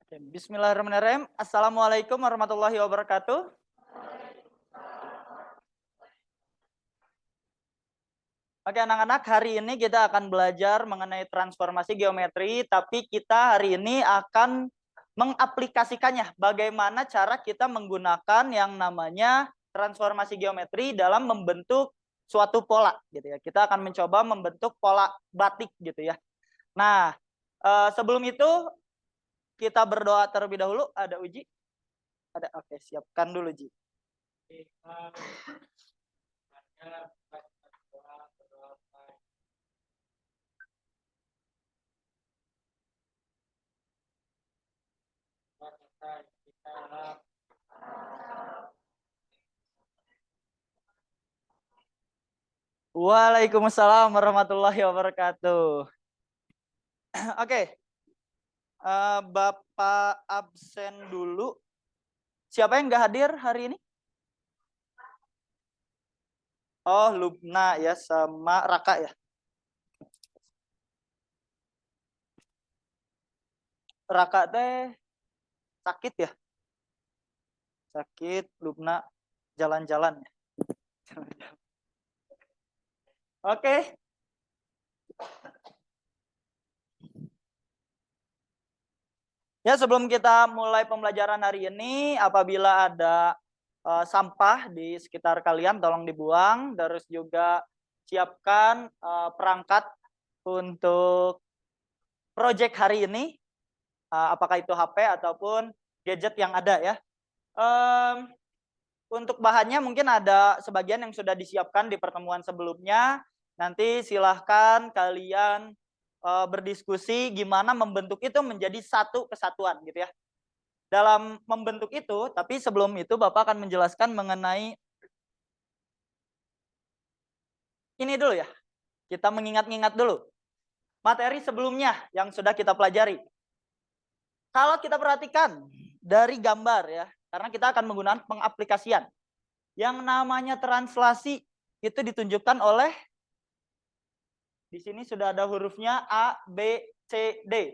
Bismillahirrahmanirrahim. Assalamualaikum warahmatullahi wabarakatuh. Oke anak-anak, hari ini kita akan belajar mengenai transformasi geometri, tapi kita hari ini akan mengaplikasikannya. Bagaimana cara kita menggunakan yang namanya transformasi geometri dalam membentuk suatu pola, gitu ya. Kita akan mencoba membentuk pola batik, gitu ya. Nah, sebelum itu kita berdoa terlebih dahulu. Ada Uji? Ada. Oke, siapkan dulu Ji. Waalaikumsalam warahmatullahi wabarakatuh. Oke, Bapak absen dulu. Siapa yang nggak hadir hari ini? Oh, Lubna ya, sama Raka ya. Raka teh sakit ya? Sakit, Lubna jalan-jalan ya. Oke. Ya, sebelum kita mulai pembelajaran hari ini, apabila ada sampah di sekitar kalian, tolong dibuang. Terus juga siapkan perangkat untuk project hari ini, apakah itu HP ataupun gadget yang ada ya. Untuk bahannya mungkin ada sebagian yang sudah disiapkan di pertemuan sebelumnya. Nanti silahkan kalian berdiskusi gimana membentuk itu menjadi satu kesatuan gitu ya. Dalam membentuk itu, tapi sebelum itu Bapak akan menjelaskan mengenai ini dulu ya. Kita mengingat-ingat dulu materi sebelumnya yang sudah kita pelajari. Kalau kita perhatikan dari gambar ya, karena kita akan menggunakan pengaplikasian. Yang namanya translasi itu ditunjukkan oleh, di sini sudah ada hurufnya A, B, C, D.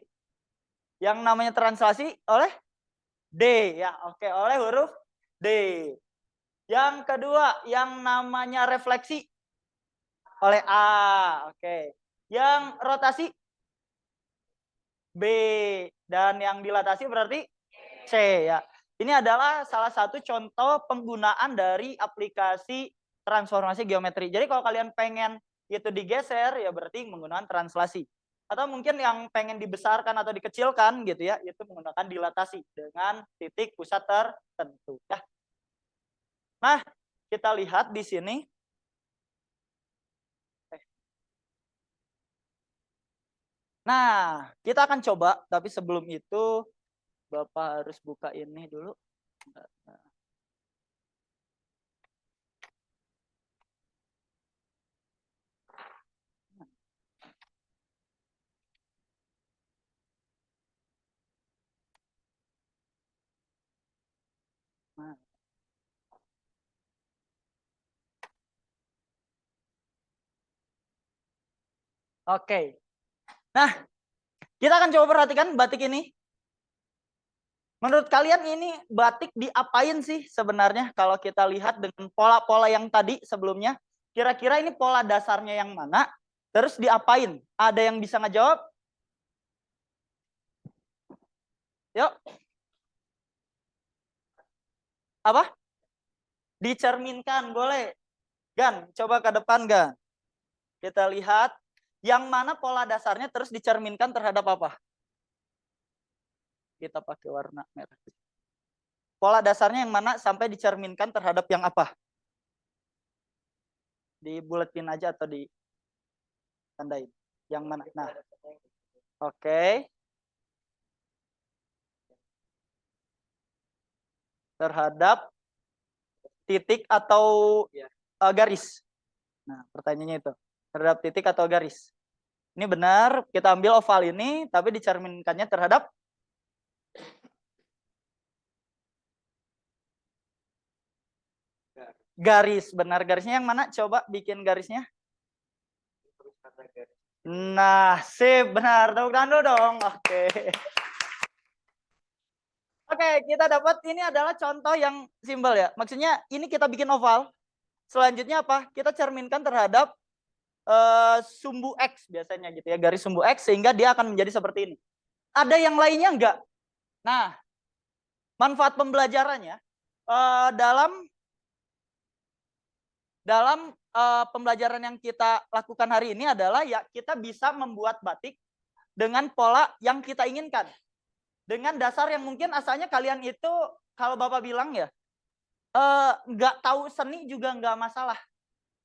Yang namanya translasi oleh D ya, oke, oleh huruf D. Yang kedua, yang namanya refleksi oleh A, oke. Yang rotasi B, dan yang dilatasi berarti C ya. Ini adalah salah satu contoh penggunaan dari aplikasi transformasi geometri. Jadi kalau kalian pengen itu digeser ya berarti menggunakan translasi. Atau mungkin yang pengen dibesarkan atau dikecilkan gitu ya, itu menggunakan dilatasi dengan titik pusat tertentu ya. Nah, kita lihat di sini. Nah, kita akan coba, tapi sebelum itu Bapak harus buka ini dulu. Nah. Oke. Nah, kita akan coba perhatikan batik ini. Menurut kalian ini batik diapain sih sebenarnya kalau kita lihat dengan pola-pola yang tadi sebelumnya? Kira-kira ini pola dasarnya yang mana? Terus diapain? Ada yang bisa ngejawab? Yuk. Apa? Dicerminkan, boleh. Gan, coba ke depan, Gan. Kita lihat yang mana pola dasarnya terus dicerminkan terhadap apa? Kita pakai warna merah. Pola dasarnya yang mana sampai dicerminkan terhadap yang apa? Di buletin aja atau di tandain? Yang mana? Nah, oke. Terhadap titik atau garis. Nah, pertanyaannya itu. Terhadap titik atau garis. Ini benar, kita ambil oval ini, tapi dicerminkannya terhadap garis. Benar, garisnya yang mana? Coba bikin garisnya. Nah, sip, benar. Tepuk tangan dulu dong. Oke. Oke, kita dapat ini adalah contoh yang simpel ya. Maksudnya ini kita bikin oval. Selanjutnya apa? Kita cerminkan terhadap sumbu X biasanya gitu ya, garis sumbu X sehingga dia akan menjadi seperti ini. Ada yang lainnya enggak? Nah, manfaat pembelajarannya dalam pembelajaran yang kita lakukan hari ini adalah ya kita bisa membuat batik dengan pola yang kita inginkan. Dengan dasar yang mungkin asalnya kalian itu kalau Bapak bilang ya nggak tahu seni juga nggak masalah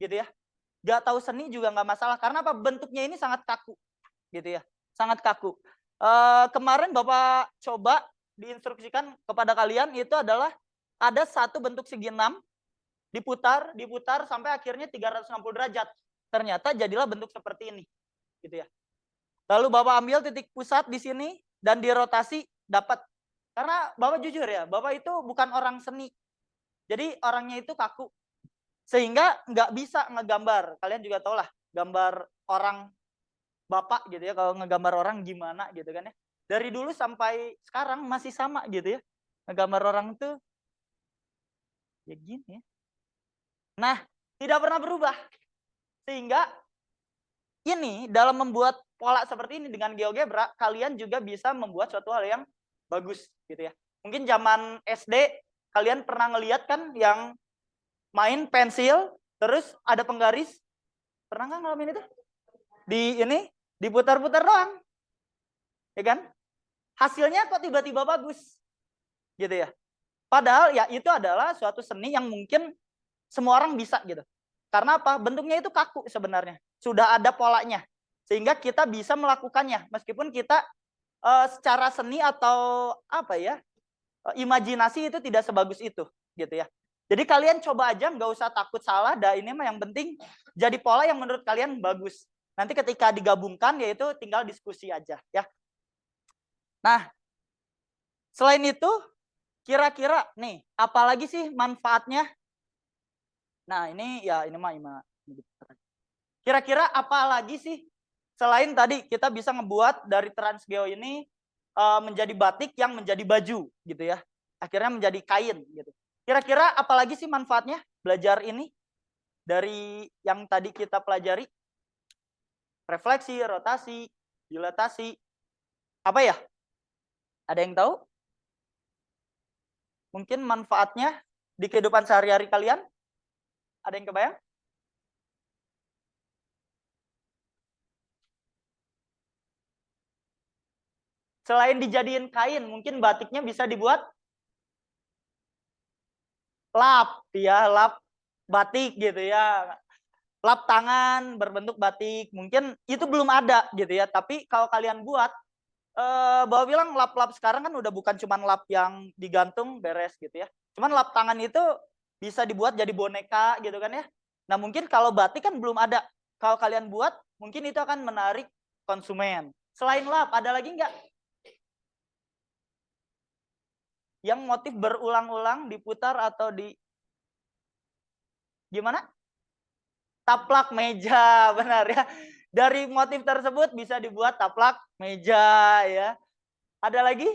gitu ya. Nggak tahu seni juga nggak masalah karena apa? Bentuknya ini sangat kaku gitu ya, sangat kaku. Kemarin Bapak coba diinstruksikan kepada kalian itu adalah ada satu bentuk segi 6 diputar sampai akhirnya 360 derajat. Ternyata jadilah bentuk seperti ini gitu ya. Lalu Bapak ambil titik pusat di sini dan dirotasi dapat. Karena Bapak jujur ya, Bapak itu bukan orang seni. Jadi orangnya itu kaku. Sehingga nggak bisa ngegambar. Kalian juga tahu lah, gambar orang Bapak gitu ya, kalau ngegambar orang gimana gitu kan ya. Dari dulu sampai sekarang masih sama gitu ya. Ngegambar orang tuh ya gini ya. Nah, tidak pernah berubah. Sehingga ini dalam membuat pola seperti ini dengan GeoGebra, kalian juga bisa membuat suatu hal yang bagus gitu ya. Mungkin zaman SD kalian pernah ngelihat kan yang main pensil terus ada penggaris. Pernah nggak ngalamin itu? Di ini diputar-putar doang. Ya kan? Hasilnya kok tiba-tiba bagus. Gitu ya. Padahal ya itu adalah suatu seni yang mungkin semua orang bisa gitu. Karena apa? Bentuknya itu kaku sebenarnya. Sudah ada polanya. Sehingga kita bisa melakukannya meskipun kita secara seni atau apa ya? Imajinasi itu tidak sebagus itu gitu ya. Jadi kalian coba aja, nggak usah takut salah. Ini mah yang penting jadi pola yang menurut kalian bagus. Nanti ketika digabungkan yaitu tinggal diskusi aja ya. Nah, selain itu kira-kira nih apalagi sih manfaatnya? Nah, ini ya ini mah kira-kira apalagi sih selain tadi kita bisa ngebuat dari Transgeo ini menjadi batik yang menjadi baju gitu ya. Akhirnya menjadi kain gitu. Kira-kira apalagi sih manfaatnya belajar ini dari yang tadi kita pelajari? Refleksi, rotasi, dilatasi. Apa ya? Ada yang tahu? Mungkin manfaatnya di kehidupan sehari-hari kalian? Ada yang kebayang? Selain dijadiin kain, mungkin batiknya bisa dibuat lap, ya, lap batik gitu ya. Lap tangan berbentuk batik, mungkin itu belum ada gitu ya. Tapi kalau kalian buat, Bawa bilang lap-lap sekarang kan udah bukan cuma lap yang digantung beres gitu ya. Cuman lap tangan itu bisa dibuat jadi boneka gitu kan ya. Nah mungkin kalau batik kan belum ada. Kalau kalian buat, mungkin itu akan menarik konsumen. Selain lap, ada lagi nggak? Yang motif berulang-ulang diputar atau di gimana? Taplak meja, benar ya. Dari motif tersebut bisa dibuat taplak meja ya. Ada lagi?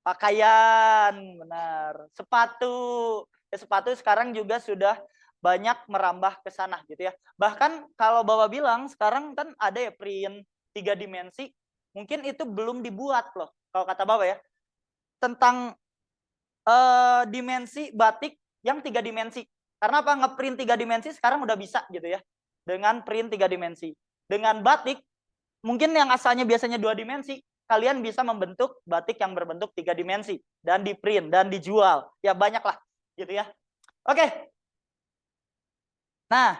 Pakaian, benar. Sepatu. Ya, sepatu sekarang juga sudah banyak merambah ke sana gitu ya. Bahkan kalau Bapak bilang sekarang kan ada ya print 3 dimensi, mungkin itu belum dibuat loh kalau kata Bapak ya. Tentang dimensi batik yang 3 dimensi. Karena apa? Ngeprint 3 dimensi sekarang udah bisa gitu ya. Dengan print 3 dimensi. Dengan batik mungkin yang asalnya biasanya 2 dimensi, kalian bisa membentuk batik yang berbentuk 3 dimensi dan di print dan dijual. Ya banyak lah gitu ya. Oke. Nah,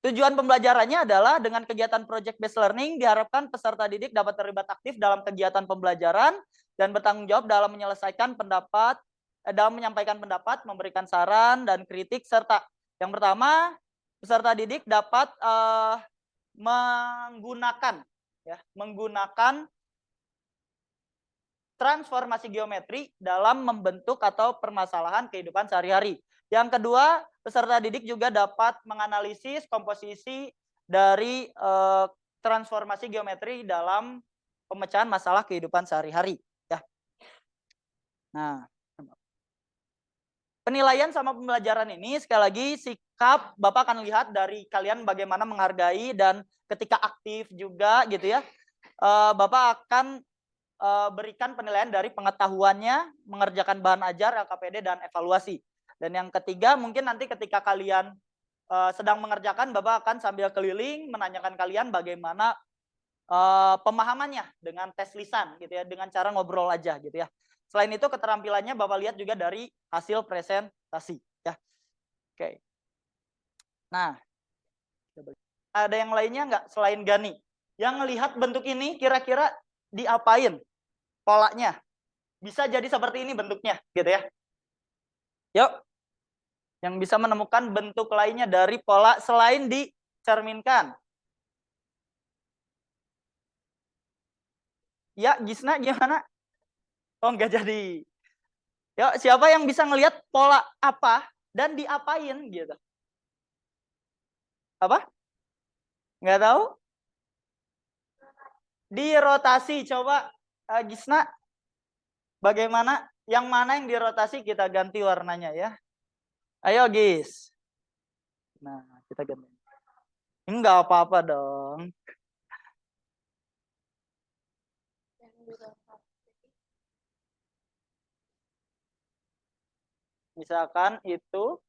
tujuan pembelajarannya adalah dengan kegiatan project based learning diharapkan peserta didik dapat terlibat aktif dalam kegiatan pembelajaran dan bertanggung jawab dalam menyelesaikan pendapat, dalam menyampaikan pendapat, memberikan saran dan kritik serta yang pertama peserta didik dapat menggunakan transformasi geometri dalam membentuk atau permasalahan kehidupan sehari-hari. Yang kedua, peserta didik juga dapat menganalisis komposisi dari transformasi geometri dalam pemecahan masalah kehidupan sehari-hari ya. Nah, penilaian sama pembelajaran ini sekali lagi sikap Bapak akan lihat dari kalian bagaimana menghargai dan ketika aktif juga gitu ya. Bapak akan berikan penilaian dari pengetahuannya, mengerjakan bahan ajar, LKPD dan evaluasi. Dan yang ketiga mungkin nanti ketika kalian sedang mengerjakan, Bapak akan sambil keliling menanyakan kalian bagaimana pemahamannya dengan tes lisan gitu ya, dengan cara ngobrol aja gitu ya. Selain itu keterampilannya Bapak lihat juga dari hasil presentasi ya. Oke. Nah, ada yang lainnya nggak selain Gani? Yang lihat bentuk ini kira-kira diapain polanya? Bisa jadi seperti ini bentuknya gitu ya. Yuk. Yang bisa menemukan bentuk lainnya dari pola selain dicerminkan. Ya, Gisna gimana? Oh, nggak jadi. Yuk, siapa yang bisa ngelihat pola apa dan diapain gitu? Apa? Nggak tahu? Dirotasi. Coba Gisna, bagaimana? Yang mana yang dirotasi kita ganti warnanya ya? Ayo Gis. Nah, kita ganti. Enggak apa-apa dong. Misalkan itu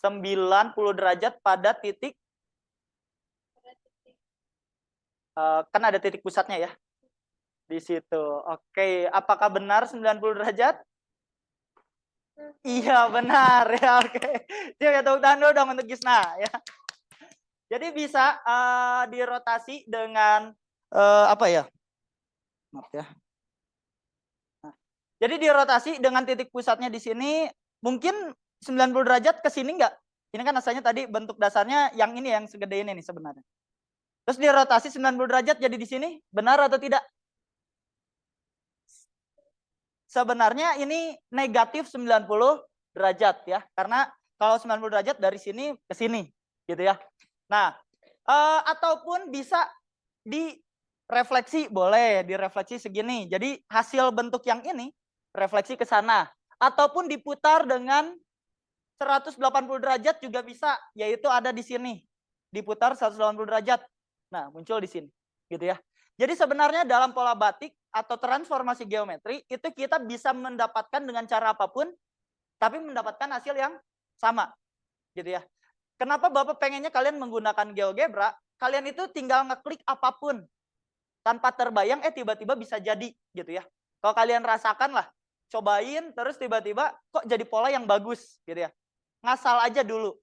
90 derajat pada titik kan ada titik pusatnya ya di situ. Oke, apakah benar 90 derajat? Iya benar ya. Oke, coba tepuk tangan dulu dong untuk Gisna ya. Jadi bisa dirotasi dengan apa ya? Maaf ya. Nah, jadi dirotasi dengan titik pusatnya di sini mungkin 90 derajat ke sini enggak? Ini kan asalnya tadi bentuk dasarnya yang ini yang segede ini nih sebenarnya. Terus dirotasi 90 derajat jadi di sini, benar atau tidak? Sebenarnya ini negatif 90 derajat ya. Karena kalau 90 derajat dari sini ke sini gitu ya. Nah, ataupun bisa direfleksi, boleh direfleksi segini. Jadi hasil bentuk yang ini refleksi ke sana. Ataupun diputar dengan 180 derajat juga bisa, yaitu ada di sini. Diputar 180 derajat. Nah, muncul di sini. Gitu ya. Jadi sebenarnya dalam pola batik atau transformasi geometri itu kita bisa mendapatkan dengan cara apapun tapi mendapatkan hasil yang sama. Gitu ya. Kenapa Bapak pengennya kalian menggunakan GeoGebra? Kalian itu tinggal ngeklik apapun tanpa terbayang tiba-tiba bisa jadi gitu ya. Kalau kalian rasakan lah, cobain terus tiba-tiba kok jadi pola yang bagus gitu ya. Ngasal aja dulu.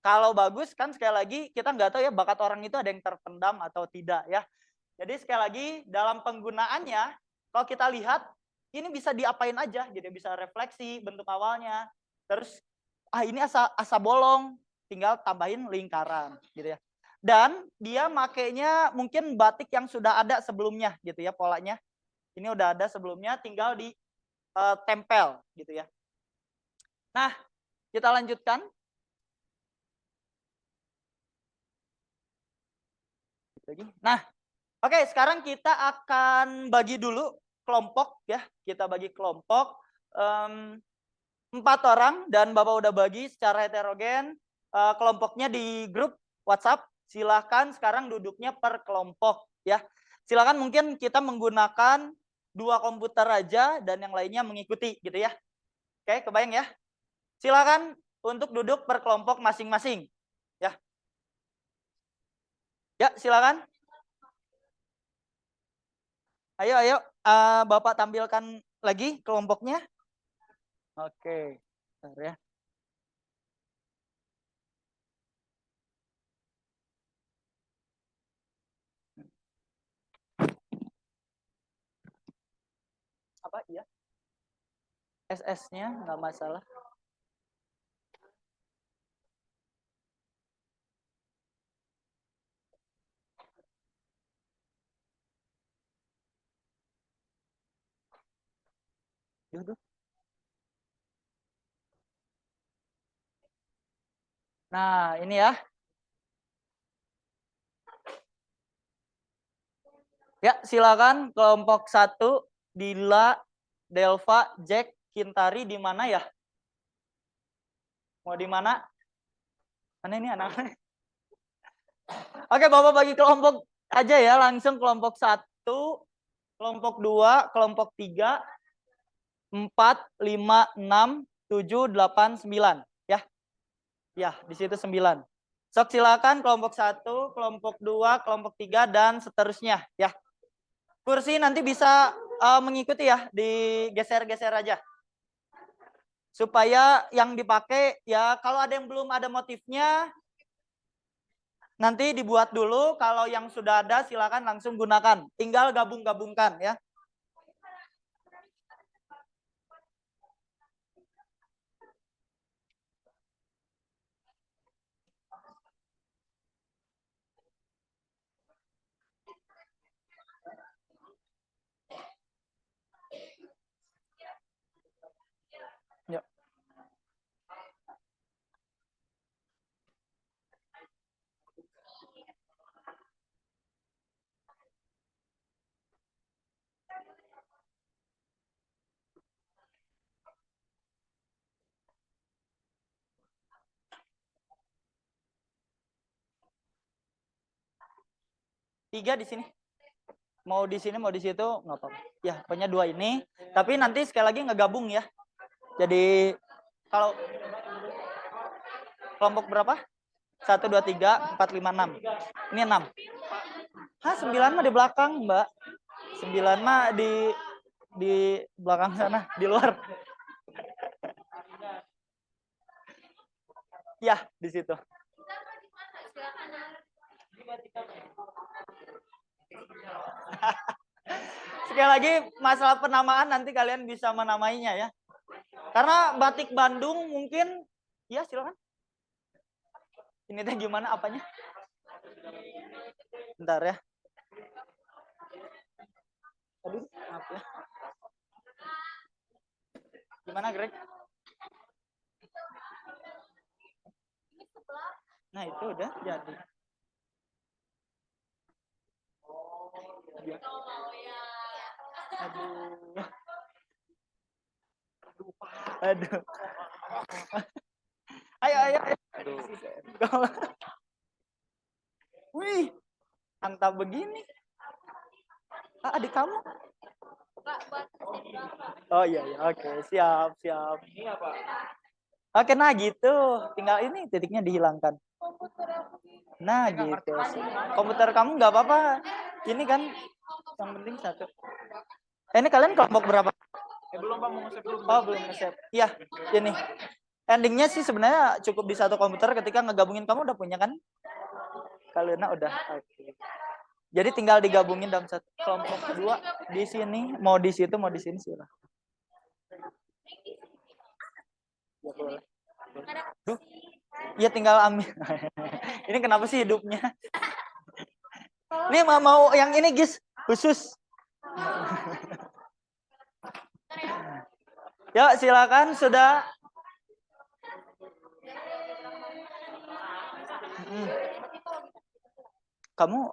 Kalau bagus kan sekali lagi kita nggak tahu ya bakat orang itu ada yang terpendam atau tidak ya. Jadi sekali lagi dalam penggunaannya kalau kita lihat ini bisa diapain aja gitu, bisa refleksi bentuk awalnya. Terus ini asa bolong, tinggal tambahin lingkaran gitu ya. Dan dia makainya mungkin batik yang sudah ada sebelumnya gitu ya polanya. Ini udah ada sebelumnya tinggal di tempel gitu ya. Nah, kita lanjutkan. Nah, oke, sekarang kita akan bagi dulu kelompok ya. Kita bagi kelompok 4 orang dan Bapak udah bagi secara heterogen kelompoknya di grup WhatsApp. Silahkan sekarang duduknya per kelompok ya. Silahkan mungkin kita menggunakan 2 komputer aja dan yang lainnya mengikuti gitu ya. Oke, kebayang ya? Silakan untuk duduk per kelompok masing-masing ya. Ya, silakan. Ayo, ayo, Bapak tampilkan lagi kelompoknya. Oke, bentar ya. Apa iya? SS-nya nggak masalah. Duduk. Nah, ini ya. Ya, silakan kelompok 1, Dila, Delva, Jack, Kintari di mana ya? Mau di mana? Mana ini anak-anak? Oke, Bapak bagi kelompok aja ya, langsung kelompok 1, kelompok 2, kelompok 3, 4, 5, 6, 7, 8, 9. Ya. Ya, di situ 9. Sok silakan kelompok 1, kelompok 2, kelompok 3 dan seterusnya ya. Kursi nanti bisa mengikuti ya, digeser-geser aja. Supaya yang dipakai ya kalau ada yang belum ada motifnya nanti dibuat dulu, kalau yang sudah ada silakan langsung gunakan. Tinggal gabung-gabungkan ya. Yuk. 3 di sini. Mau di sini, mau di situ, nggak apa-apa. Ya, pokoknya 2 ini. Tapi nanti sekali lagi ngegabung ya. Jadi kalau kelompok berapa? 1, 2, 3, 4, 5, 6. Ini 6. Hah, 9 mah di belakang, Mbak. 9 mah di belakang sana, di luar. Ya, di situ. Sekali lagi masalah penamaan nanti kalian bisa menamainya ya. Karena batik Bandung mungkin ya silakan. Ini teh gimana apanya? Bentar ya. Aduh, maaf ya. Gimana, Greg? Nah, itu udah jadi. Aduh. Aduh. Ayo, ayo, ayo. Aduh. Wih, antah begini. Ah, adik kamu? Oh iya, iya. Oke, siap, siap. Ini apa? Oke, nah gitu. Tinggal ini titiknya dihilangkan. Nah gitu. Komputer kamu nggak apa-apa. Ini kan yang penting 1. Ini kalian kelompok berapa? Belum, Bang, mau nge-save dulu. Oh, belum nge-save. Iya, ini. Endingnya sih sebenarnya cukup di 1 komputer ketika ngegabungin. Kamu udah punya kan? Kalian udah. Okay. Jadi tinggal digabungin dalam 1 kelompok 2 di sini, mau di situ, mau di sini silahkan. Ya boleh. Duh. Iya tinggal ambil. Ini kenapa sih hidupnya? Ini mau yang ini, guys, khusus. Yuk, silakan sudah. Kamu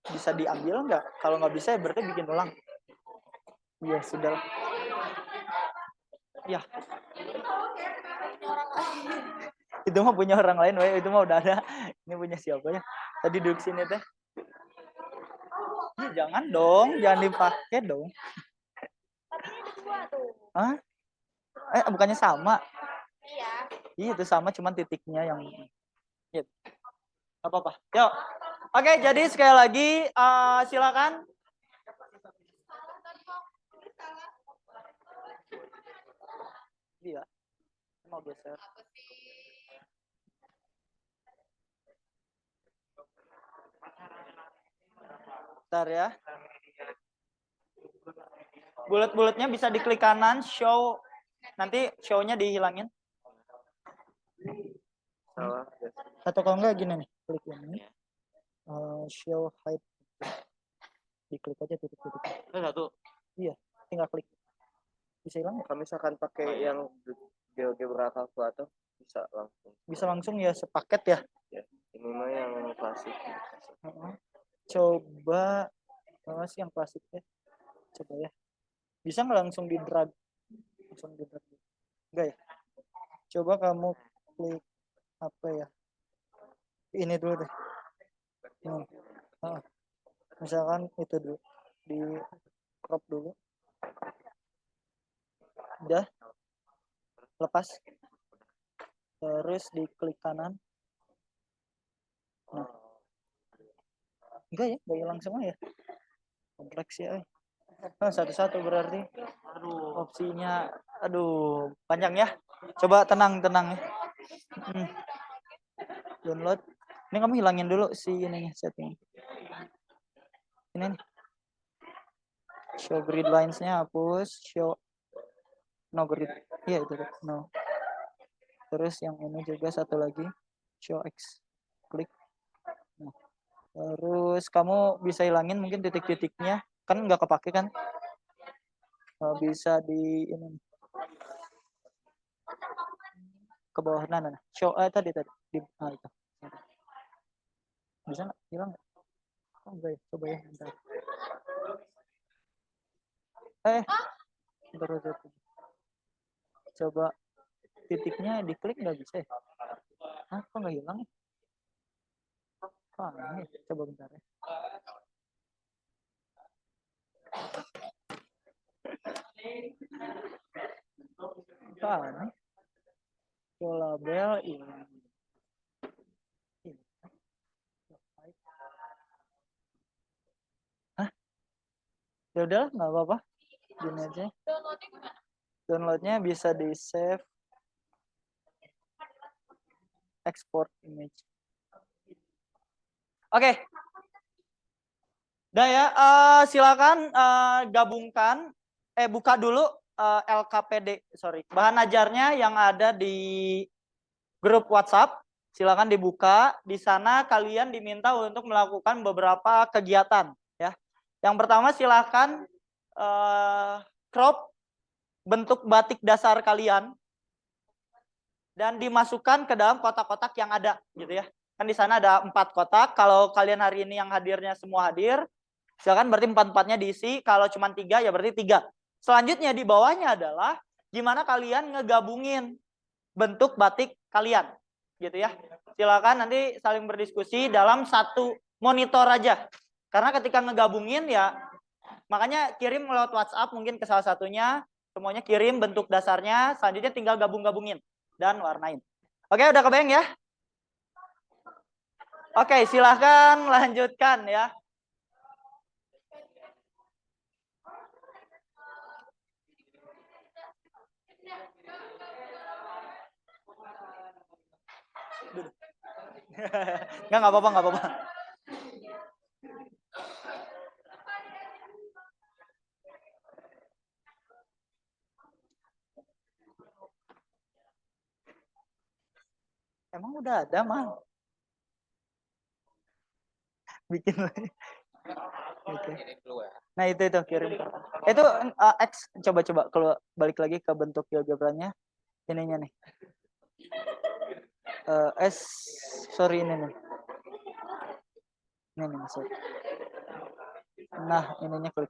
bisa diambil nggak? Kalau nggak bisa ya berarti bikin ulang. Iya, sudah. Ya. Itu mah punya orang lain, we. Itu mah udah ada. Ini punya siapa ya? Tadi duduk sini teh. Ya, jangan dong, jangan dipakai dong. Tapi ini dua tuh. Hah? Bukannya sama? Iya. Iya, itu sama, cuman titiknya yang gitu. Gak apa-apa. Yuk. Oke, jadi sekali lagi silakan. Iya. Mau geser. Bentar ya. Bulat-bulatnya bisa diklik kanan, show. Nanti show-nya dihilangin. Atau kalau enggak gini nih, klik ini. Show hide. Diklik aja titik-titik. Satu. Iya, tinggal klik. Bisa hilang? Kalau misalkan pakai yang GeoGebra Calculator bisa langsung. Bisa langsung ya, sepaket ya. Ya, ini mah yang klasik. Coba Mas yang klasiknya. Coba ya. Bisa nggak langsung di drag? Langsung di drag. Enggak ya? Coba kamu klik apa ya? Ini dulu deh. Misalkan itu dulu. Di crop dulu. Udah. Lepas. Terus diklik kanan. Nah. Enggak ya? Enggak hilang semua ya? Kompleks ya. Satu-satu berarti. Aduh, opsinya aduh panjang ya. Coba tenang ya. Download. Ini kamu hilangin dulu si ininya setting. Ini nih. Show grid lines-nya hapus, show no grid. Iya itu tuh. No. Terus yang ini juga satu lagi show X. Klik. Nah. Terus kamu bisa hilangin mungkin titik-titiknya. Kan nggak kepake kan? Bisa di ini ke bawah nah. Show tadi di itu. Bisa nggak hilang nggak? Oh, enggak ya, coba ya bentar. Bentar. Coba titiknya diklik nggak bisa ya? Hah, kok nggak hilang ya? Ini coba bentar ya. Ini label ini. Hah? Ya udah nggak apa-apa. Gini aja. Downloadnya bisa di save, export image. Oke. Udah ya, silakan gabungkan, buka dulu LKPD, bahan ajarnya yang ada di grup WhatsApp. Silakan dibuka. Di sana kalian diminta untuk melakukan beberapa kegiatan. Ya. Yang pertama silakan crop bentuk batik dasar kalian dan dimasukkan ke dalam kotak-kotak yang ada, gitu ya. Kan di sana ada 4 kotak. Kalau kalian hari ini yang hadirnya semua hadir, silakan berarti 4-4-nya diisi. Kalau cuma 3 ya berarti 3. Selanjutnya di bawahnya adalah gimana kalian ngegabungin bentuk batik kalian, gitu ya. Silakan nanti saling berdiskusi dalam satu monitor aja. Karena ketika ngegabungin ya, makanya kirim lewat WhatsApp mungkin ke salah satunya, semuanya kirim bentuk dasarnya, selanjutnya tinggal gabung-gabungin dan warnain. Oke, udah kebayang ya? Oke, silahkan lanjutkan ya. Nggak apa-apa. Emang udah ada mah. Bikin lagi. Oke. Nah itu kirim. Itu X coba kalau balik lagi ke bentuk GeoGebranya ininya nih. Ini nih. Ini sorry. Nah ininya klik.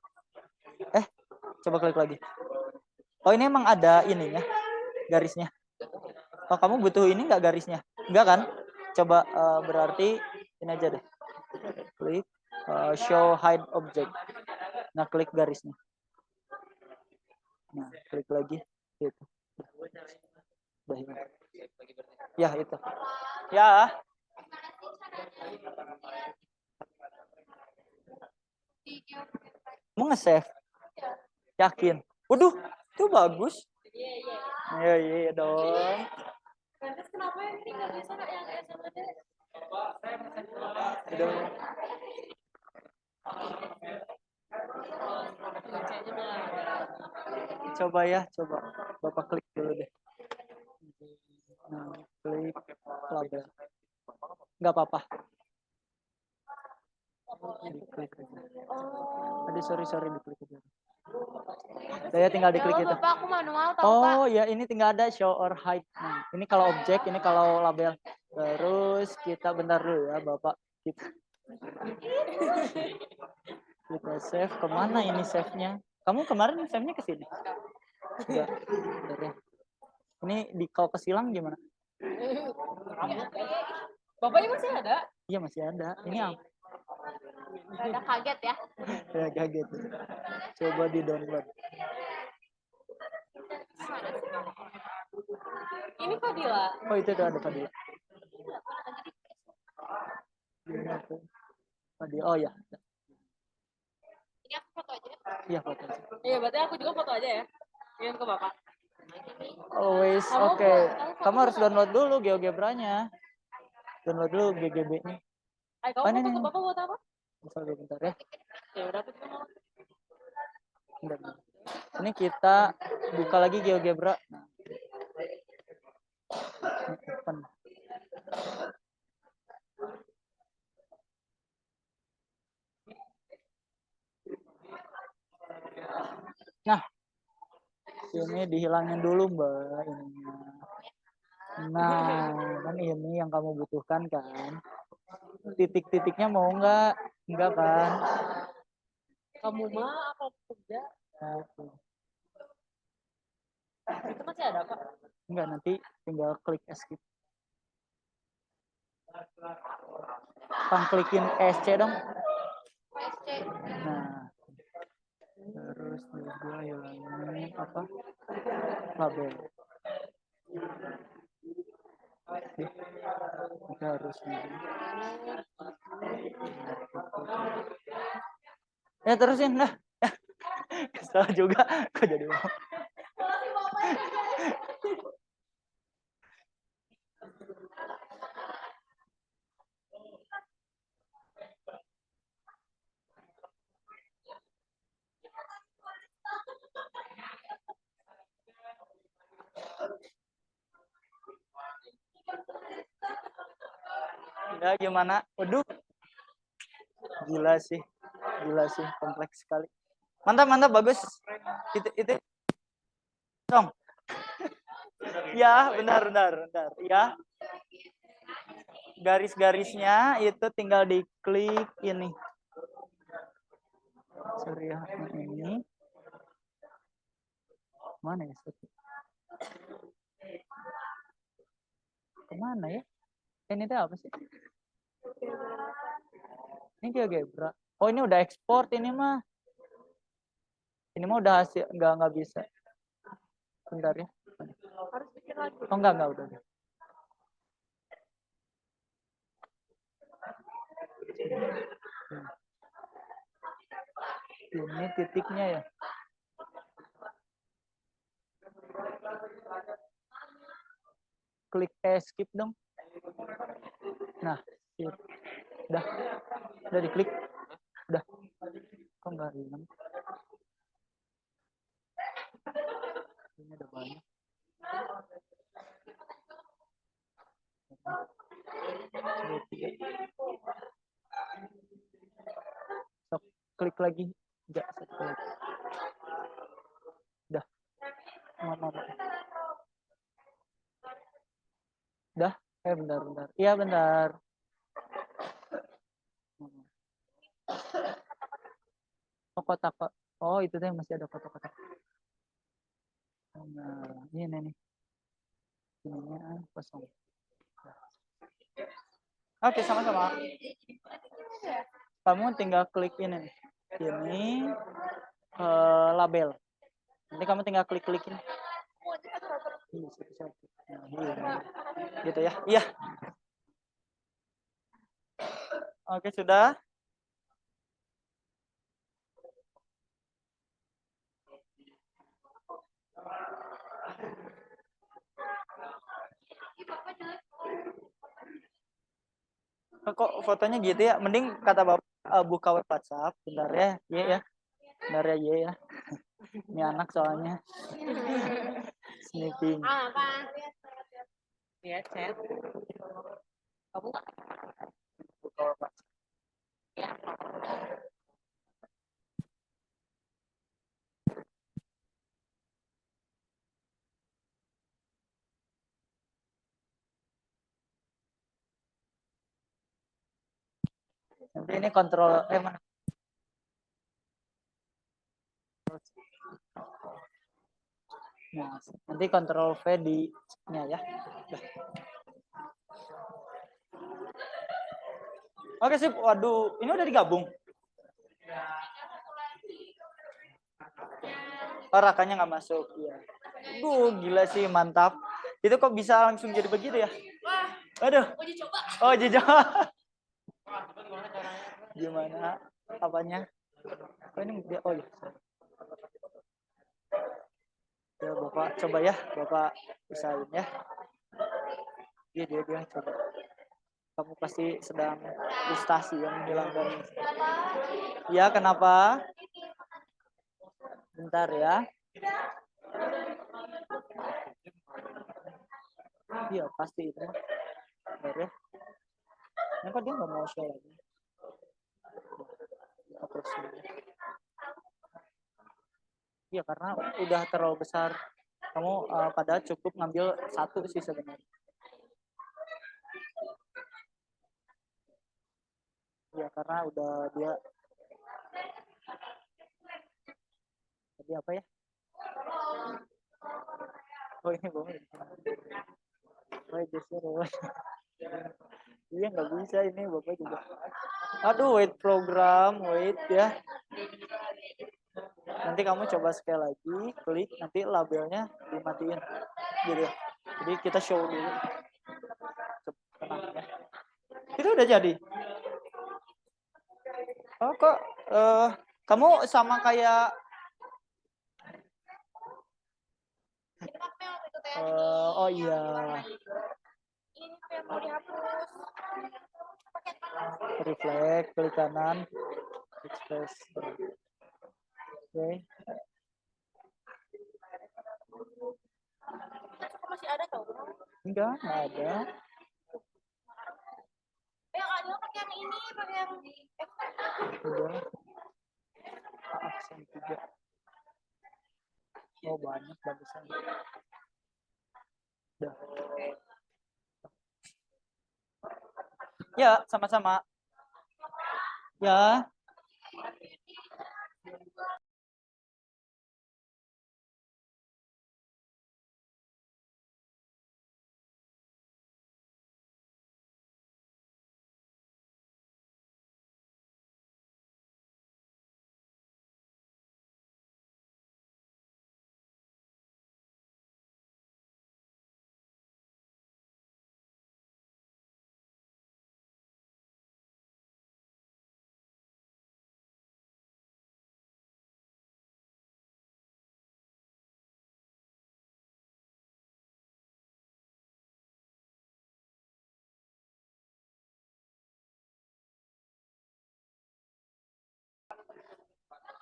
Coba klik lagi. Oh ini emang ada ininya garisnya. Oh kamu butuh ini nggak garisnya? Enggak kan? Coba berarti ini aja deh. Klik show hide object. Nah klik garisnya. Nah klik lagi gitu. Ya itu. Ya. Mau nge-save? Yakin? Waduh, itu bagus. Iya dong. Terus kenapa ini nggak bisa yang SMD? Coba ya, Bapak klik dulu deh. Nah, klik label. Nggak apa-apa. Diklik aja. Tadi sorry diklik aja. Saya tinggal diklik itu. Bapak, aku manual tahu, Oh ya, ini tinggal ada show or hide. Nah, ini kalau objek, ini kalau label. Terus kita bentar dulu ya, Bapak. Kita save. Kemana ini save-nya? Kamu kemarin save-nya ke sini? Enggak. Bentar ya. Ini di kalau kesilang gimana? Bapaknya masih ada? Iya masih ada. Ini apa? Rada kaget ya. Ya kaget. Coba di download. Ini Fadila. Oh itu udah ada Fadila. Ini apa? Fadila. Oh ya. Ini aku foto aja. Iya foto. Iya, berarti aku juga foto aja ya. Kirim ke bapak. Always Kamu oke. Kamu harus foto download dulu GeoGebra-nya. Download dulu GGB-nya. Ay, kamu Oh, ini, foto ke ini. bapak buat apa? Bentar, bentar ya. Ya udah aku juga mau. Bentar, bentar. Ini kita buka lagi GeoGebra. Ini open. Nah, ini dihilangin dulu Mbak ininya. Nah, kan ini yang kamu butuhkan kan. Titik-titiknya mau nggak? Enggak kan? Kamu mah apa kerja? Nah, Itu masih ada kok. enggak, nanti tinggal klik escape. Klikin ESC dong. Nah, terus juga hilangin apa? Label. Kita harus ya terusin lah. Kesel juga kok jadi mau. Ya gimana? Waduh. Gila sih. Kompleks sekali. Mantap, bagus. Itu. Dong. Ya, benar. Ya. Garis-garisnya itu tinggal diklik ini. Sorry ya, ini. Mana ya? Kemana ya? Ini tuh apa sih? Ini GeoGebra. Oh ini udah ekspor ini mah. Ini mah udah hasil, nggak bisa. Bentar ya. Harus bikin lagi. Oh enggak udah. Ini titiknya ya. Klik escape dong. Nah, udah diklik. Udah. Kok nggak hilang? Ini ada banyak. So, klik lagi. Enggak, satu lagi. Udah. Mama. Udah. Bentar. Iya, bentar. Oh, kotak. Oh, itu tuh yang masih ada kotak-kotak. Nah, ini nih. Ininya kosong. Oke, sama-sama. Kamu tinggal klik ini nih. Ini label. Nanti kamu tinggal klik-klikin. Nah, gitu ya. Iya. Oke, sudah. Kok fotonya gitu ya? Mending kata Bapak buka web WhatsApp. Bentar ya. Iya ya. Bentar ya, iya ya. Ini anak soalnya. Sniffing. Apa? Ya, chat. Kamu Buka web WhatsApp. Nanti ini kontrol mana? Nah, nanti Ctrl V di nya ya. Udah. Oke sip, waduh, ini udah digabung. Oh, rakanya nggak masuk, ya. Gila sih, mantap. Itu kok bisa langsung jadi begitu ya? Aduh. Uji coba. Oh, jejak. Gimana? Apanya? Oh, ini dia. Oh, iya. Ya, Bapak coba ya, Bapak usahain ya. Iya, dia coba. Kamu pasti sedang frustasi yang menghilangkan. Ya, kenapa? Bentar ya. Iya, pasti itu. Bentar ya. Kenapa dia nggak mau show lagi? Terus. Iya, karena udah terlalu besar. Kamu padahal cukup ngambil satu sih sebenarnya. Ya, karena udah dia. Jadi apa ya? Oh, ini boleh. Oh, justru. Iya, nggak bisa ini Bapak juga. Aduh, wait program, wait ya. Nanti kamu coba sekali lagi, klik, nanti labelnya dimatiin. Gitu ya. Jadi kita show dulu. Tenang ya. Itu udah jadi. Oh, kok kamu sama kayak oh iya. Ini yang mau dihapus. Reflect, klik kanan. Express. Oke. Kok masih ada tau? Enggak ada. Yang ada pakai yang ini, pakai yang Udah. Aksen 3. Oh, banyak bagusan. Udah. Ya, sama-sama. Ya.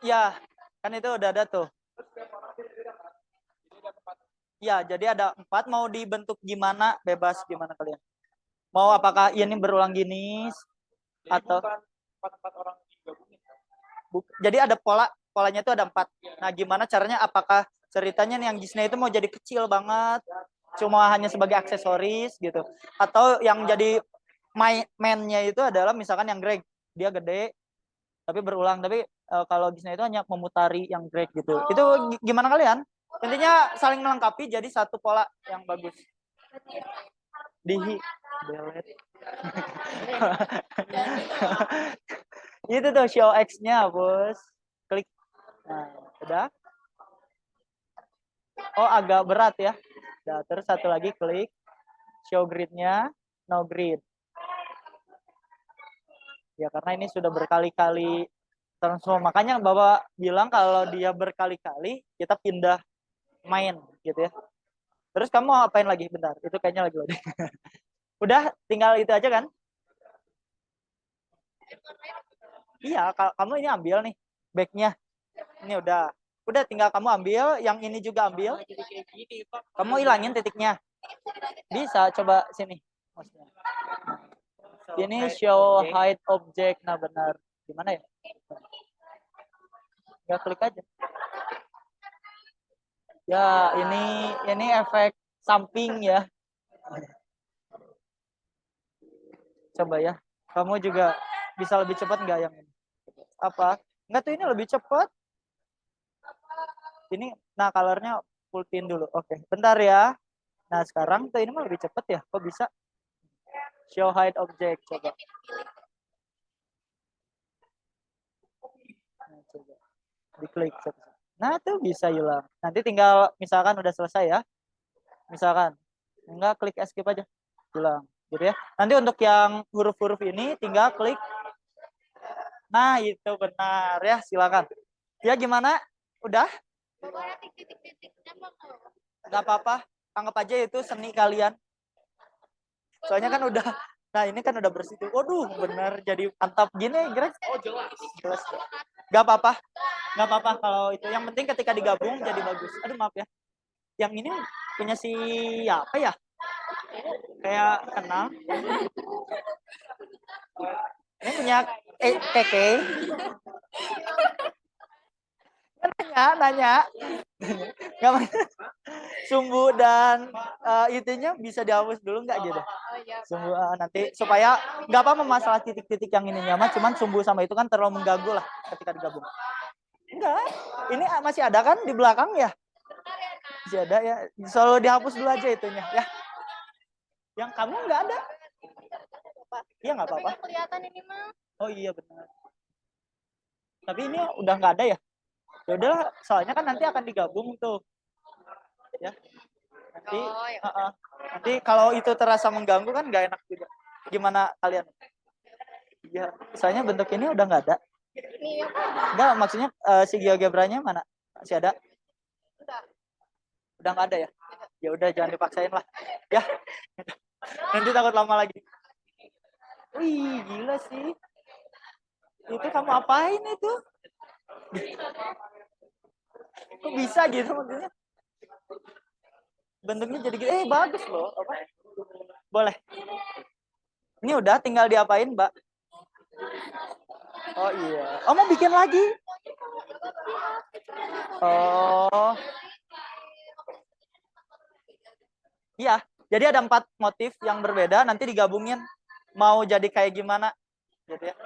Ya, kan itu udah ada tuh. Ya, jadi ada 4, mau dibentuk gimana, bebas gimana kalian. Mau apakah ini berulang gini atau jadi ada polanya itu ada 4. Nah, gimana caranya, apakah ceritanya nih yang Disney itu mau jadi kecil banget, cuma hanya sebagai aksesoris gitu, atau yang jadi mainnya itu adalah misalkan yang Greg, dia gede tapi berulang, tapi kalau Disney itu hanya memutari yang Greg gitu. Itu gimana kalian? Intinya saling melengkapi jadi satu pola yang bagus. Delete. Itu tuh show X-nya, Bos. Klik. Nah, udah. Oh, agak berat ya. Nah, terus satu lagi klik show grid-nya, no grid. Ya, karena ini sudah berkali-kali transform. Makanya Bapak bilang kalau dia berkali-kali, kita pindah main gitu ya. Terus kamu mau apain lagi? Bentar, itu kayaknya lagi loading. Udah, tinggal itu aja kan? Iya, kamu ini ambil nih backnya. Ini udah. Udah, tinggal kamu ambil, yang ini juga ambil. Kamu hilangin titiknya. Bisa, coba sini. Ini show hide object. Nah, benar. Gimana ya? Ya, klik aja. Ya, ini efek samping ya. Coba ya. Kamu juga bisa lebih cepat nggak yang ini? Apa? Enggak tuh, ini lebih cepat. Ini, nah colornya full pin dulu. Oke, bentar ya. Nah, sekarang tuh ini mah lebih cepet ya. Kok bisa? Show hide object. Coba. Nah, coba. Diklik. Nah, tuh bisa hilang. Nanti tinggal misalkan udah selesai ya. Misalkan. Enggak, klik escape aja. Hilang. Gitu ya. Nanti untuk yang huruf-huruf ini tinggal klik. Nah, itu benar ya. Silakan. Ya, gimana? Udah? Pokoknya titik-titiknya mah Nggak apa-apa. Anggap aja itu seni kalian. Soalnya kan udah, nah ini kan udah bersih tuh. Waduh, bener jadi mantap gini, Grace. Oh jelas. Jelas. Gak apa-apa, gak apa-apa kalau itu. Yang penting ketika digabung jadi bagus. Aduh maaf ya. Yang ini punya si apa ya? Kayak kenal. Ini punya Keke. Nanya. Nggak sumbu dan itunya bisa dihapus dulu nggak gitu? oh iya. Sumbu nanti supaya nggak apa masalah titik-titik yang ininya mah, cuman sumbu sama itu kan terlalu mengganggu lah ketika digabung. Enggak, ini masih ada kan di belakang ya? Masih ada ya. Selalu dihapus dulu aja itunya ya. Yang kamu nggak ada? Iya nggak Tapi apa-apa. nggak kelihatan ini mah. Oh iya benar. Tapi ini udah nggak ada ya? Ya udah, soalnya kan nanti akan digabung tuh. Ya. Nanti Oh, ya. nanti kalau itu terasa mengganggu kan nggak enak juga. Gimana kalian? Ya, soalnya bentuk ini udah nggak ada. Nih, Enggak, maksudnya si GeoGebra-nya mana? Masih ada? udah. Udah nggak ada ya? Ya udah jangan dipaksain lah. Ya. Nanti takut lama lagi. Wih, gila sih. Itu kamu apain itu? Kok bisa gitu maksudnya? Bentuknya jadi gitu. Bagus loh. Apa? Boleh. Ini udah tinggal diapain, Mbak? Oh iya. Oh mau bikin lagi? Oh. Iya. Jadi ada 4 motif yang berbeda. Nanti digabungin. Mau jadi kayak gimana? Gitu ya.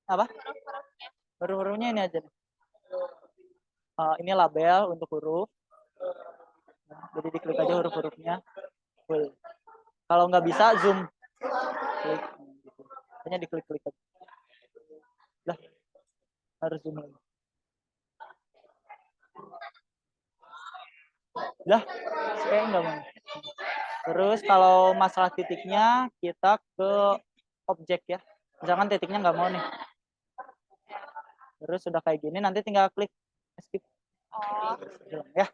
Apa? Huruf-hurufnya ini aja. Ini label untuk huruf. Nah, jadi diklik aja huruf-hurufnya. Kalau nggak bisa zoom. Klik. Hanya diklik-klik aja. Lah, harus zoom lagi. Lah, kayak nggak mau. Terus kalau masalah titiknya kita ke objek ya. Misalkan titiknya nggak mau nih. Terus sudah kayak gini nanti tinggal klik skip. Oh. Ya.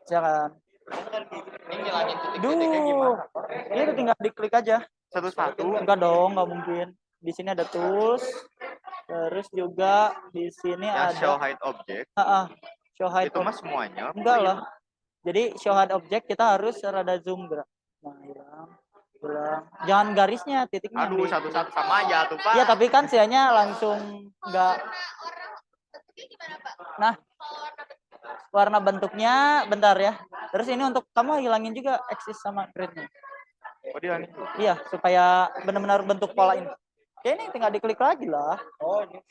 Jangan. Ini ngilangin titik-titiknya gimana? Ini tinggal diklik aja. Satu-satu. Enggak dong, nggak mungkin. Di sini ada tools. Terus juga di sini Yang ada show hide object show hide itu mah semuanya. enggak lah. Jadi show hide object kita harus rada zoom gerak. Nah, hilang. Jangan garisnya, titiknya. Aduh, satu-satu sama aja tuh, Pak. Ya, tapi kan sianya langsung enggak. Nah, warna bentuknya bentar ya. Terus ini untuk kamu hilangin juga axis sama gradnya. Oh, dia nih. Iya, supaya benar-benar bentuk pola ini. Ya ini tinggal diklik lagi lah. Oh, ini.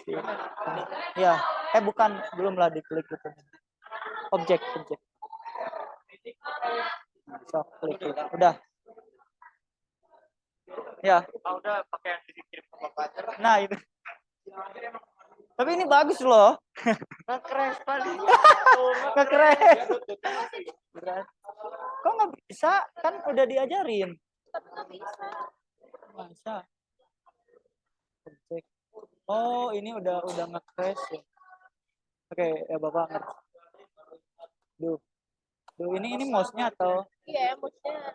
Iya. Bukan, belum lah diklik itu. Objek. So, klik. Udah. Ya. Udah pakai yang dikirim ke Bapak aja. Nah, itu. Tapi ini bagus loh. Keren sekali. Keren. Kok nggak bisa? Kan udah diajarin. Tapi nggak bisa. Masa? Objek. Oh, ini udah nge-crash ya. Oke, ya Bapak ngerti. Duh, ini mouse-nya atau Iya, maksudnya.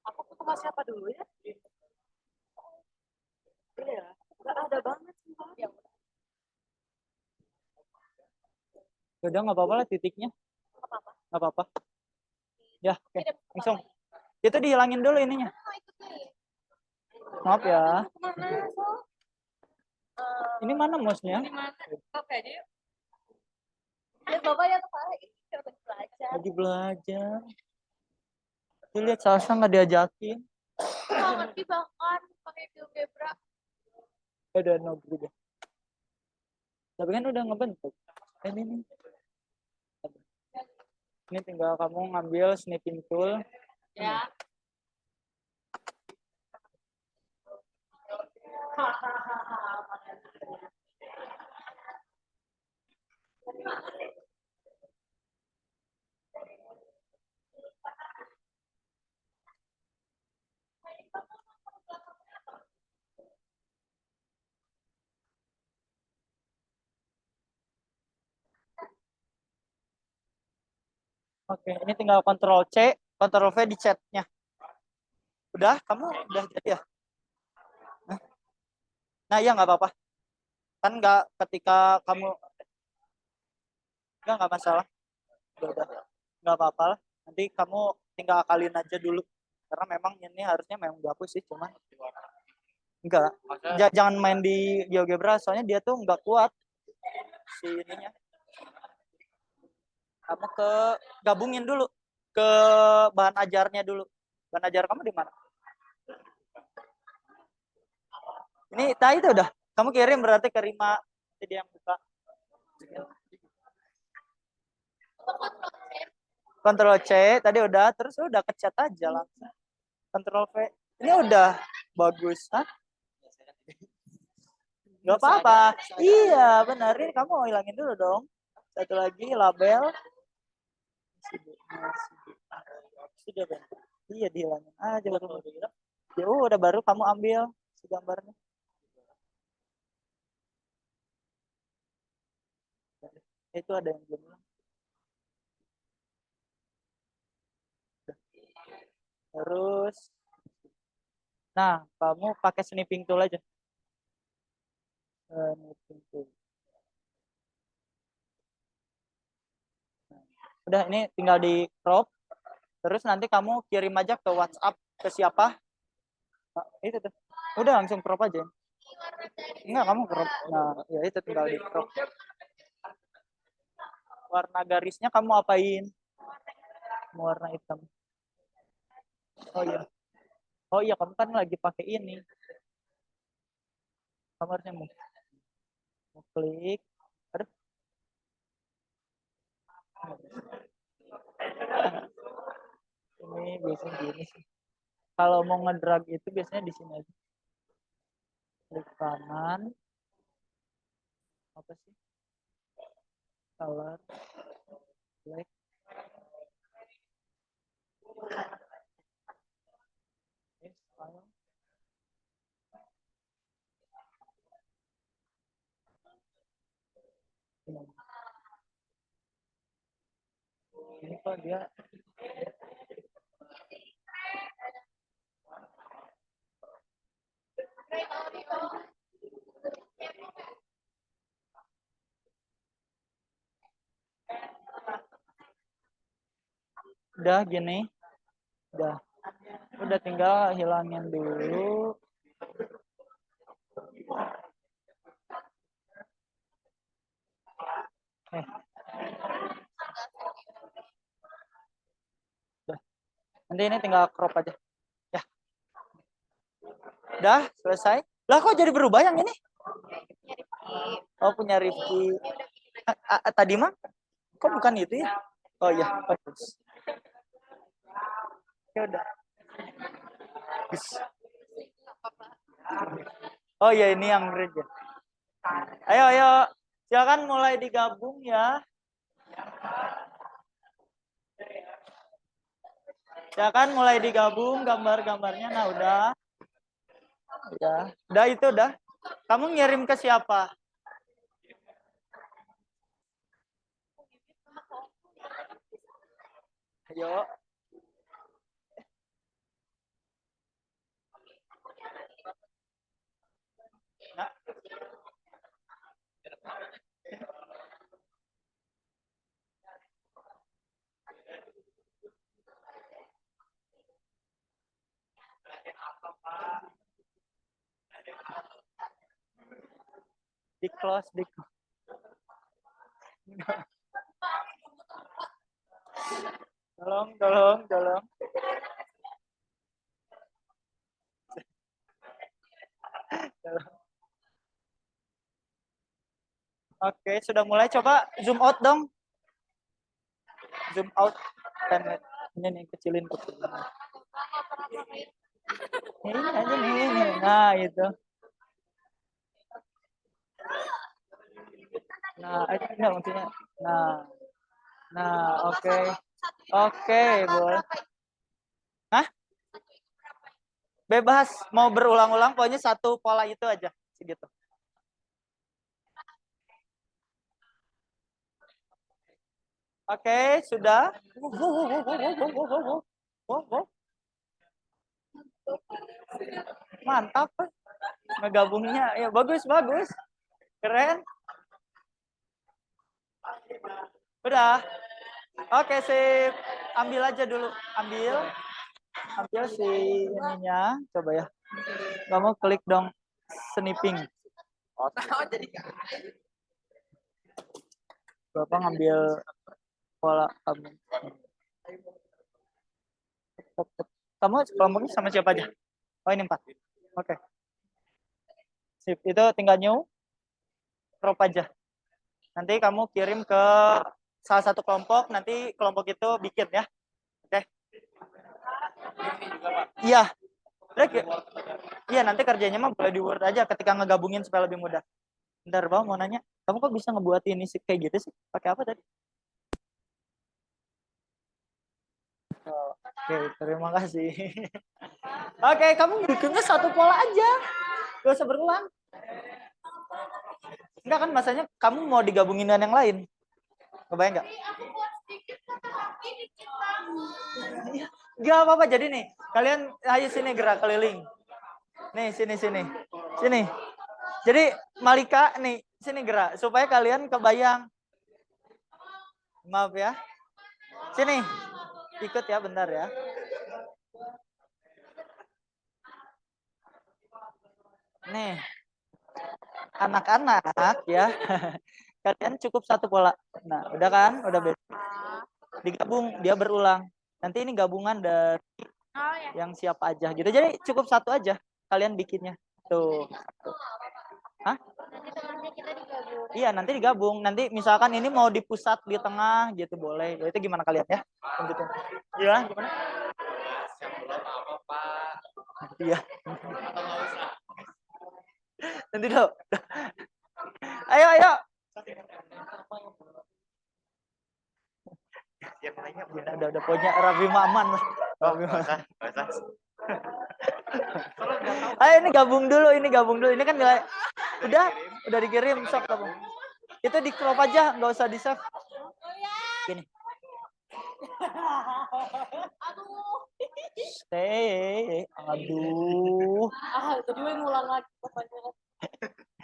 Aku ke siapa dulu ya? Iya, nggak ada banget sih. Ya, udah nggak apa-apa lah titiknya. apa-apa. Nggak apa-apa. Ya, oke. Tidak apa-apa. Langsung. Itu dihilangin dulu ininya. Oh, itu nih. Maaf ya. Kemana, so? Ini mana mouse-nya? Di mana? Oke aja yuk. Ya, Bapak ya kepala ini udah belajar. Lagi belajar. Tuh lihat Salsa nggak diajakin. Nggak ngerti bahkan pakai GeoGebra. Udah no deh. Tapi kan udah ngebentuk. Ini nih. Ini tinggal kamu ngambil snipping tool. Ya. Oke, ini tinggal Ctrl C, Ctrl V di chatnya. Udah, kamu udah jadi ya? Nah, iya nggak apa-apa. Kan nggak ketika kamu nggak masalah. Udah, nggak apa-apa lah. Nanti kamu tinggal akalin aja dulu. Karena memang ini harusnya memang dihapus sih, cuman enggak. Jangan main di GeoGebra, soalnya dia tuh nggak kuat si ininya. Kamu gabungin dulu ke bahan ajarnya dulu. Bahan ajar kamu di mana? Ini tadi itu udah. Kamu kirim berarti ke Rima. Jadi yang buka. Ctrl C tadi udah, terus udah kecat aja langsung. Ctrl V. Ini udah bagus, hah? Gak apa-apa. Iya, benar. Ini kamu hilangin dulu dong. Satu lagi label. Sudah, Ben. Iya, dihilangin aja baru. Ya udah baru kamu ambil si gambarnya. Itu ada yang belum hilang. Terus, nah kamu pakai snipping tool aja. Snipping tool. Udah, ini tinggal di crop. Terus nanti kamu kirim aja ke WhatsApp ke siapa. Nah, itu tuh. Udah langsung crop aja. Enggak, kamu crop. Nah, ya itu tinggal di crop. Warna garisnya kamu apain? Warna hitam. Oh iya. Oh iya, kamu kan lagi pakai ini. Kamu harusnya mau klik. Aduh. Ini biasanya gini sih. Kalau mau ngedrag itu biasanya di sini aja. Klik kanan. Apa sih? Color. Black. File. Ini kok dia udah gini. Udah tinggal hilangin dulu. Udah. Nanti ini tinggal crop aja. Ya. Udah selesai. Lah kok jadi berubah yang ini? Oh, punya Rifki. Tadi mah? Kok bukan itu ya? Oh iya, bagus. Ya udah. Oh iya, ini yang red ya. Ayo, ayo. Silakan mulai digabung ya. Silakan mulai digabung gambar-gambarnya. Nah, udah. Ya, udah itu udah. Kamu ngirim ke siapa? Ayo. Nah. Di close, di close. Tolong, tolong, tolong. Oke, sudah mulai. Coba zoom out dong. zoom out. Ini nih kecilin. Ini aja nih. Nah, itu. Nah, itu enggak maksudnya. Nah, oke. Oke, boleh. Hah? Bebas mau berulang-ulang, pokoknya satu pola itu aja, segitu. Oke, sudah. Mantap. Ngegabungnya ya bagus. Keren. Udah. Oke, sip. Ambil aja dulu. Ambil si ininya. Coba ya. Kamu klik dong snipping. Bapak ngambil pola kamu. Kamu kelompoknya sama siapa aja? Oh, ini 4. Oke. Sip, itu tinggal new crop aja. Nanti kamu kirim ke salah satu kelompok, nanti kelompok itu bikin ya. Oke. Iya. Iya, nanti kerjanya mah boleh di Word aja ketika ngegabungin supaya lebih mudah. Bentar, Bang, mau nanya. Kamu kok bisa ngebuat ini kayak gitu sih? Pakai apa tadi? Oke, terima kasih. Oke, kamu bikinnya satu pola aja. Gak usah berulang. Enggak kan, masanya kamu mau digabungin dengan yang lain. Kebayang nggak? Gak apa-apa, jadi nih. Kalian ayo sini gerak keliling. Nih, sini. Jadi Malika nih, sini gerak supaya kalian kebayang. Maaf ya. Sini. Ikut ya, bentar ya. Nih. Anak-anak ya. Kalian cukup satu pola. Nah, udah kan? Udah beda. Digabung, dia berulang. Nanti ini gabungan dari yang siapa aja gitu. Jadi cukup satu aja kalian bikinnya. Tuh. Hah? Iya, nanti digabung. Nanti misalkan ini mau di pusat di tengah gitu boleh. Itu gimana kalian ya? Lanjutin. Iya, gimana? Iya. Nanti dong. Ayo. Udah punya Raffi Maman. Ayo ini gabung dulu. Ini kan nilai. Udah dikirim sok gabung. Itu di crop aja, nggak usah di save. Gini. Aduh. Tadi gue ngulang lagi pokoknya.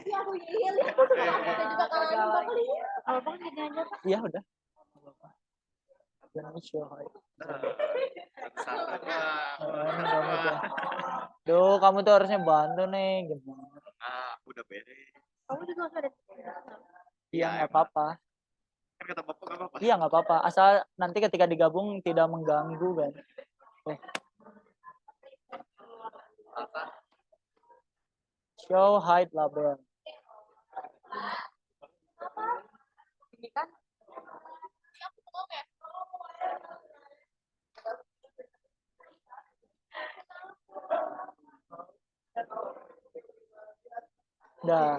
Ya, aku lihat kita juga kalau Abang aja. Iya, udah. Duh, kamu tuh harusnya bantu nih. Gimana? Udah beres. Kamu juga ada. Iya, nggak apa-apa. Kan kata Bapak nggak apa-apa. Iya, nggak apa-apa. Asal nanti ketika digabung tidak mengganggu kan. Show hide label. Ini kan. Udah.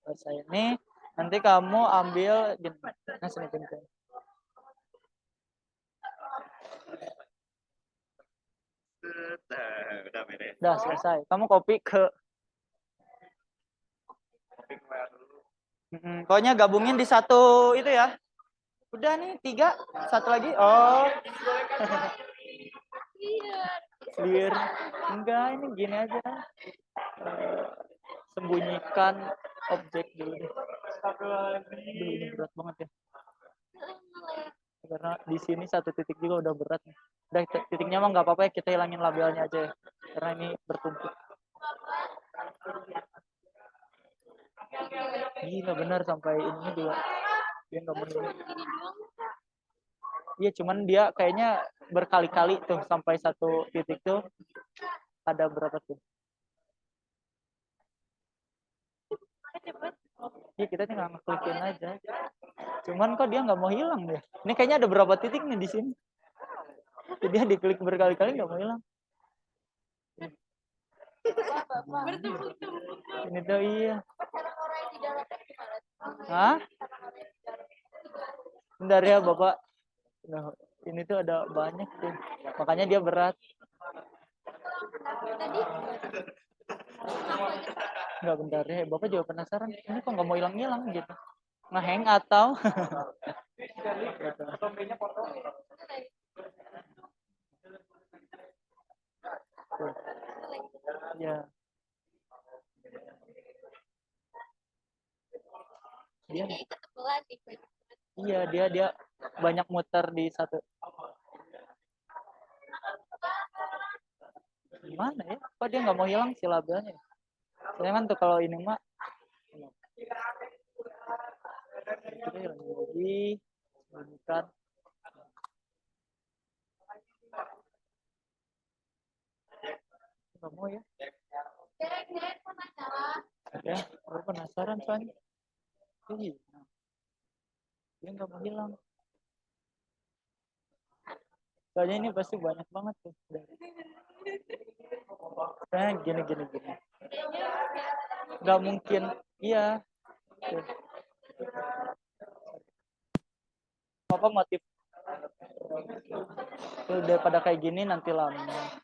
Selesai ini. Nanti kamu ambil gini. Nah, sini pintu. Udah beres. Udah selesai. Kamu copy ke. Pokoknya gabungin di satu itu ya. Udah nih 3. Satu lagi. Oh. Clear. Enggak, ini gini aja. Sembunyikan objek dulu deh. Duh, ini berat banget ya. Karena di sini satu titik juga udah berat nih. Udah titiknya mah nggak apa-apa ya, kita hilangin labelnya aja ya. Karena ini bertumpuk. Gila benar sampai ini juga. Dia nggak mau ini. Iya, cuman dia kayaknya berkali-kali tuh sampai satu titik tuh ada berapa tuh? Iya, kita tinggal ngeklikin aja. Cuman kok dia nggak mau hilang deh. Ini kayaknya ada berapa titik nih di sini. Jadi dia diklik berkali-kali nggak mau hilang. Bertumpuk-tumpuk. Ini tuh iya. Cara orang di dalamnya gimana? Hah? Cara orang di dalamnya. Bentar ya Bapak. Nah, ini tuh ada banyak tuh. Makanya dia berat. Tadi Nggak, bentar ya. Bapak juga penasaran. Ini kok nggak mau hilang-hilang gitu. Ngehang atau? Gitu. Tuh. Ya. Dia, ini ketebelan sih. iya dia banyak muter di satu. Gimana ya? Kok dia nggak mau hilang si labelnya? Saya kan tuh kalau ini mah. Kita hilang lagi. Bukan. Nggak mau ya? Dek, penasaran. Ya, aku penasaran soalnya. Iya. Dia nggak mau hilang. Soalnya ini pasti banyak banget tuh. Nah, gini. Nggak mungkin. Iya. Tuh. Apa motif? Tuh, daripada kayak gini nanti lama.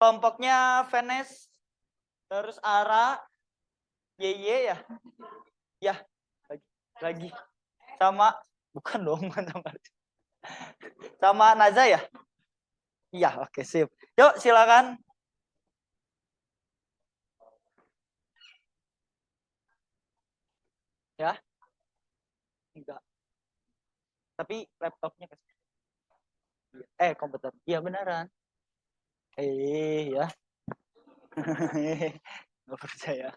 Kelompoknya Venes, terus Ara, YY ya? Ya, lagi. Sama, bukan dong, sama Naza ya? Iya, oke sip. Yuk silakan. Ya, enggak. Tapi laptopnya ke komputer. Iya beneran. Ya. Nggak percaya.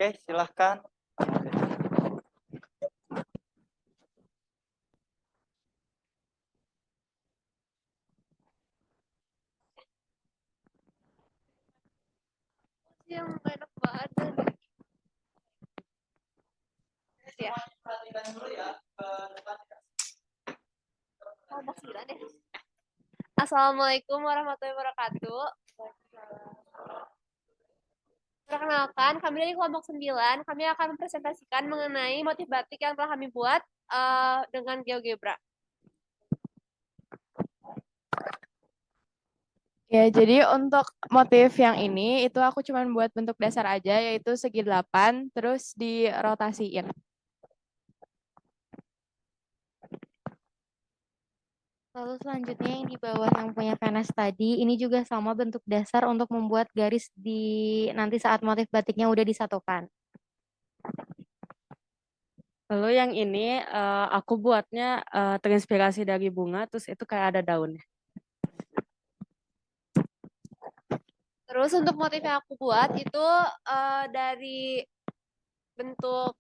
Oke, silahkan. Yang enak badan. Ya. Perhatikan dulu ya. Oh, maksimal deh. Assalamualaikum warahmatullahi wabarakatuh. Perkenalkan, kami dari kelompok 9. Kami akan mempresentasikan mengenai motif batik yang telah kami buat dengan GeoGebra. Ya, jadi untuk motif yang ini itu aku cuma buat bentuk dasar aja, yaitu segi 8, terus dirotasiin. Lalu selanjutnya yang di bawah yang punya Venus tadi, ini juga sama bentuk dasar untuk membuat garis di nanti saat motif batiknya udah disatukan. Lalu yang ini aku buatnya terinspirasi dari bunga, terus itu kayak ada daunnya. Terus untuk motif yang aku buat itu dari bentuk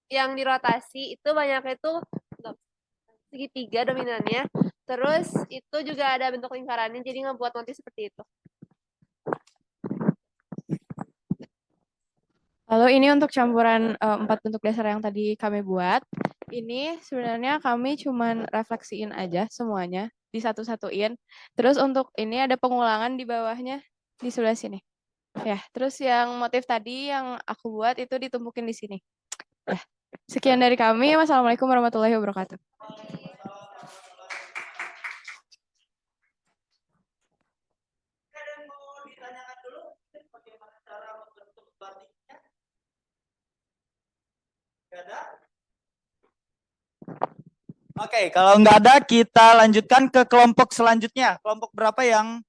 yang dirotasi itu banyaknya itu segitiga dominannya. Terus itu juga ada bentuk lingkarannya, jadi ngebuat motif seperti itu. Lalu ini untuk campuran 4 bentuk dasar yang tadi kami buat. Ini sebenarnya kami cuman refleksiin aja semuanya, disatu-satuin. Terus untuk ini ada pengulangan di bawahnya di sebelah sini. Ya, terus yang motif tadi yang aku buat itu ditumpukin di sini. Ya. Sekian dari kami. Wassalamualaikum warahmatullahi wabarakatuh. Ada yang mau ditanyakan dulu bagaimana cara membentuk batiknya? Nggak ada? Oke, kalau nggak ada kita lanjutkan ke kelompok selanjutnya. Kelompok berapa yang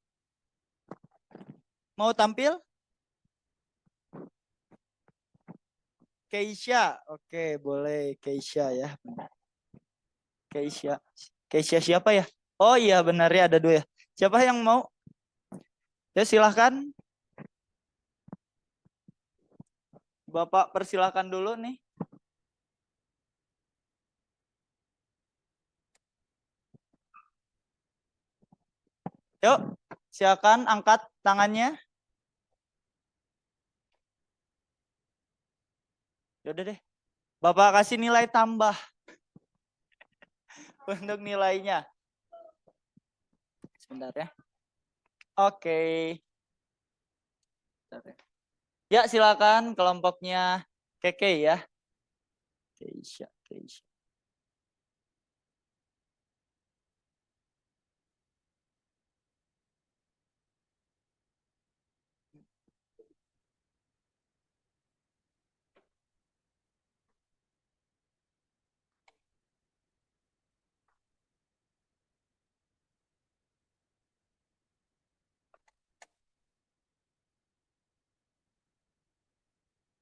mau tampil? Keisha. Oke, boleh Keisha ya. Keisha. Keisha siapa ya? Oh iya benar ya, ada 2 ya. Siapa yang mau? Ya silahkan. Bapak persilahkan dulu nih. Yuk, silakan angkat tangannya. Yaudah deh. Bapak kasih nilai tambah untuk nilainya. Sebentar ya. Oke. Ya, silakan kelompoknya Keke ya. Keisha.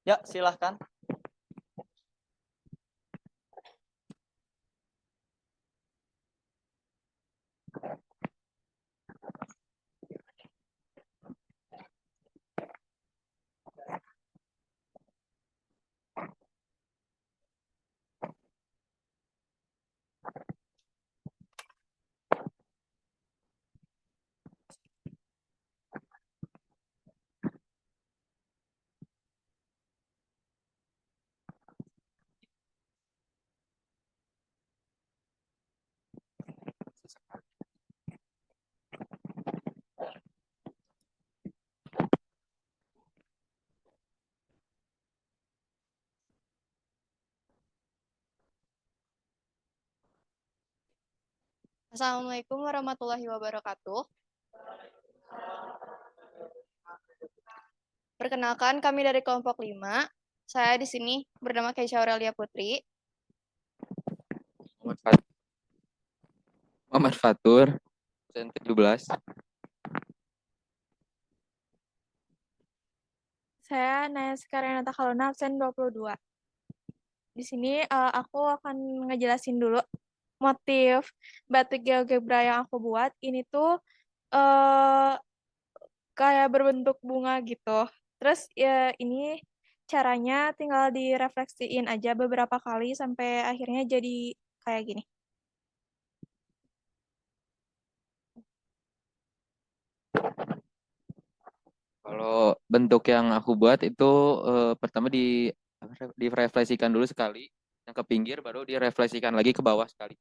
Ya, silahkan. Assalamualaikum warahmatullahi wabarakatuh. Perkenalkan, kami dari kelompok 5. Saya di sini bernama Keisha Aurelia Putri. Muhammad Fatur, absen 17. Saya Naya Sekarenata Kaluna, absen 22. Di sini aku akan ngejelasin dulu motif batik GeoGebra yang aku buat. Ini tuh eh, kayak berbentuk bunga gitu. Terus ya ini caranya tinggal direfleksiin aja beberapa kali sampai akhirnya jadi kayak gini. Kalau bentuk yang aku buat itu pertama direfleksikan dulu sekali, yang ke pinggir baru direfleksikan lagi ke bawah sekali.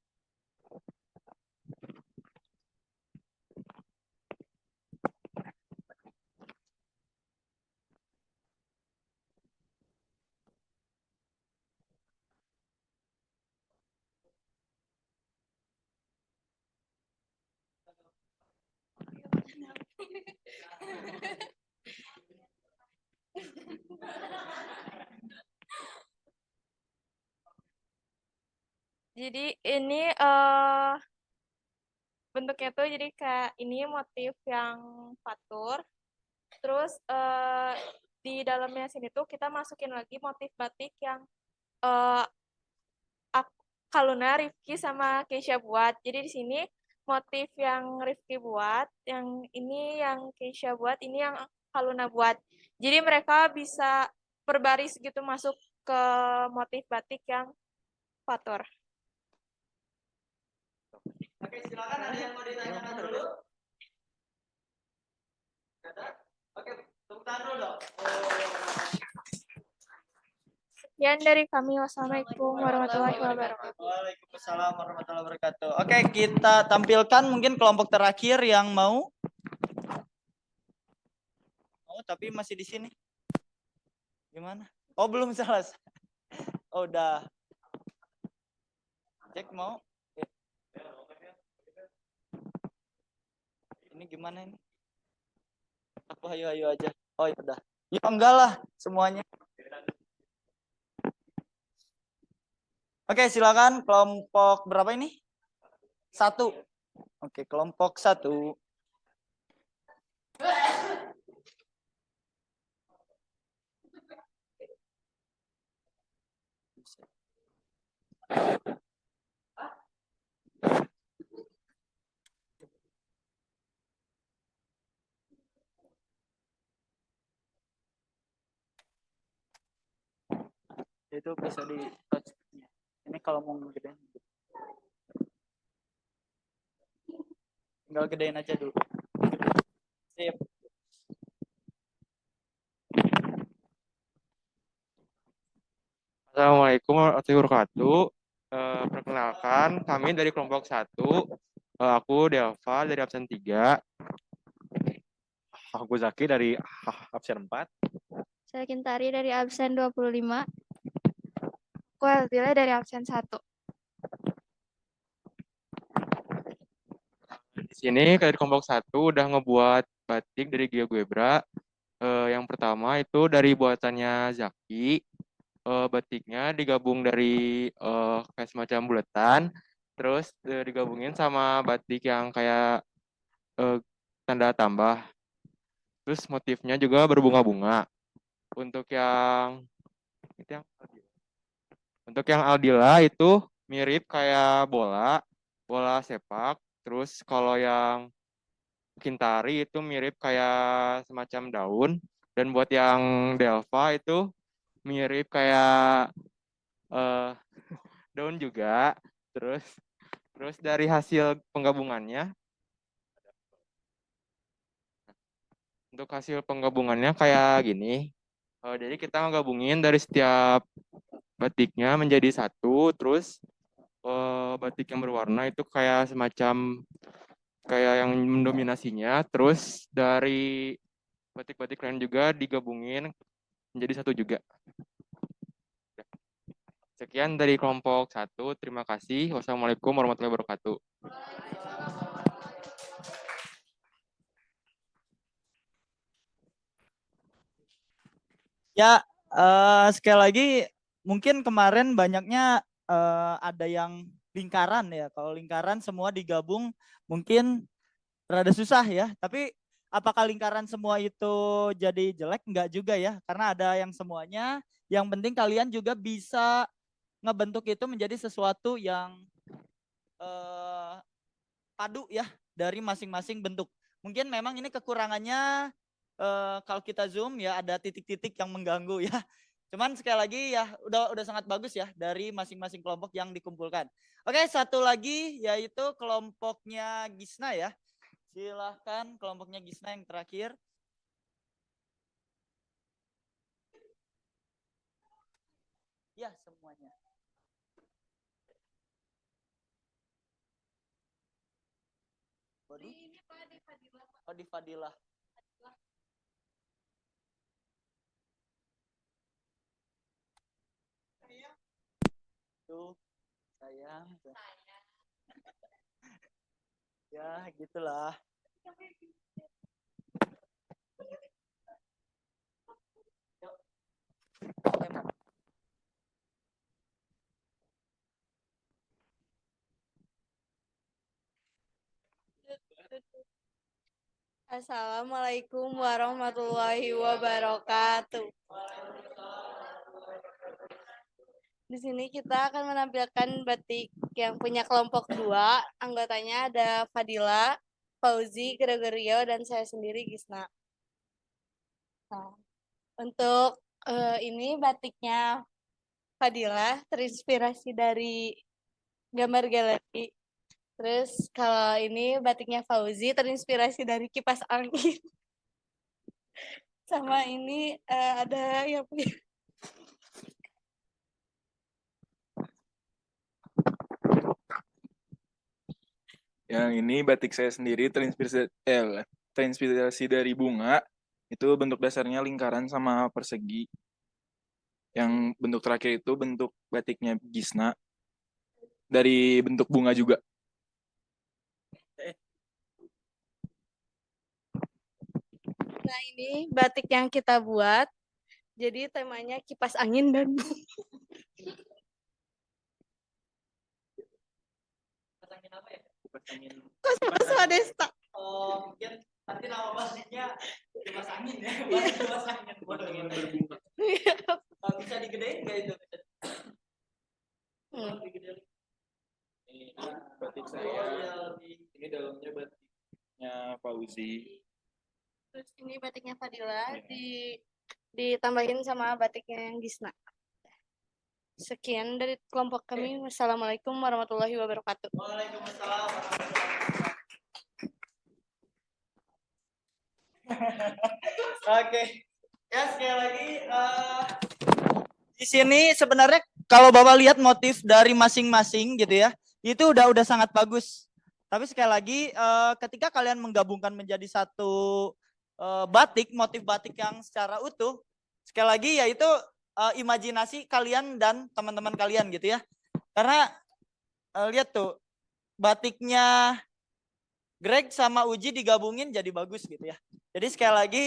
Jadi ini bentuknya tuh jadi kayak ini motif yang fatur. Terus di dalamnya sini tuh kita masukin lagi motif batik yang eh, Kaluna, Rifki sama Keisha buat. Jadi di sini motif yang Rifki buat, yang ini yang Keisha buat, ini yang Kaluna buat. Jadi mereka bisa berbaris gitu masuk ke motif batik yang fatur. Oke, silakan, ada yang mau ditanyakan dulu? Oke, tepuk tangan dulu dong. Sekian dari kami. Wassalamualaikum warahmatullahi wabarakatuh. Waalaikumsalam warahmatullahi wabarakatuh. Oke, kita tampilkan mungkin kelompok terakhir yang mau. Oh, tapi masih di sini. Gimana? Oh, belum selesai. Oh, udah. Cek mau. Ya. Ini gimana ini? Aku hayu-hayu aja. Oh, ya udah. Ya enggak lah semuanya. Oke, silakan kelompok berapa ini? 1. Oke, kelompok 1. Itu bisa di touch. Ini kalau mau gedein. Tinggal gedein aja dulu. Sip. Assalamualaikum warahmatullahi wabarakatuh. Perkenalkan, kami dari kelompok 1. Aku Delva dari absen 3. Aku Zaki dari absen 4. Saya Kintari dari absen 25. Aku Elvira dari absen 1. Di sini dari kelompok 1 udah ngebuat batik dari GeoGebra. Yang pertama itu dari buatannya Zaki. Batiknya digabung dari kayak semacam buletan, terus digabungin sama batik yang kayak tanda tambah. Terus motifnya juga berbunga-bunga. Untuk yang Aldila itu mirip kayak bola sepak. Terus kalau yang Kintari itu mirip kayak semacam daun. Dan buat yang Delva itu mirip kayak daun juga. Terus dari hasil penggabungannya, untuk hasil penggabungannya kayak gini. Jadi kita ngegabungin dari setiap batiknya menjadi satu. Terus batik yang berwarna itu kayak semacam kayak yang mendominasinya. Terus dari batik-batik lain juga digabungin menjadi satu juga. Sekian dari kelompok 1. Terima kasih. Wassalamualaikum warahmatullahi wabarakatuh. Ya, sekali lagi mungkin kemarin banyaknya ada yang lingkaran ya. Kalau lingkaran semua digabung mungkin rada susah ya. Tapi apakah lingkaran semua itu jadi jelek? Enggak juga ya. Karena ada yang semuanya. Yang penting kalian juga bisa ngebentuk itu menjadi sesuatu yang padu ya dari masing-masing bentuk. Mungkin memang ini kekurangannya kalau kita zoom ya ada titik-titik yang mengganggu ya. Cuman sekali lagi ya udah sangat bagus ya dari masing-masing kelompok yang dikumpulkan. Oke, satu lagi yaitu kelompoknya Gisna ya. Silahkan kelompoknya Gisna yang terakhir. Ya, semuanya. Oh, di Fadilah. Tuh, sayang. Ya, gitulah. Assalamualaikum warahmatullahi wabarakatuh. Di sini kita akan menampilkan batik yang punya kelompok 2. Anggotanya ada Fadila, Fauzi, Gregorio, dan saya sendiri Gisna. Nah, untuk ini batiknya Fadila terinspirasi dari gambar galeri. Terus kalau ini batiknya Fauzi terinspirasi dari kipas angin. Sama ini ada yang punya Yang ini batik saya sendiri terinspirasi dari bunga. Itu bentuk dasarnya lingkaran sama persegi. Yang bentuk terakhir itu bentuk batiknya Gisna. Dari bentuk bunga juga. Nah, ini batik yang kita buat. Jadi temanya kipas angin dan bunga. Kosmos Swadesta. Oh, mungkin nanti nama batiknya kipas angin ya. Batik kipas angin. Berbunga. Bisa digedein nggak itu? Digedein. Ini batik saya. Ini dalamnya batiknya Fauzi. Terus ini batiknya Fadila ditambahin sama batiknya yang Gisna. Sekian dari kelompok kami. Wassalamualaikum warahmatullahi wabarakatuh. Waalaikumsalam. Oke. Ya, sekali lagi di sini sebenarnya kalau Bapak lihat motif dari masing-masing gitu ya, itu udah sangat bagus. Tapi sekali lagi ketika kalian menggabungkan menjadi satu batik, motif batik yang secara utuh, sekali lagi yaitu imajinasi kalian dan teman-teman kalian gitu ya. Karena lihat tuh batiknya Greg sama Uji digabungin jadi bagus gitu ya. Jadi sekali lagi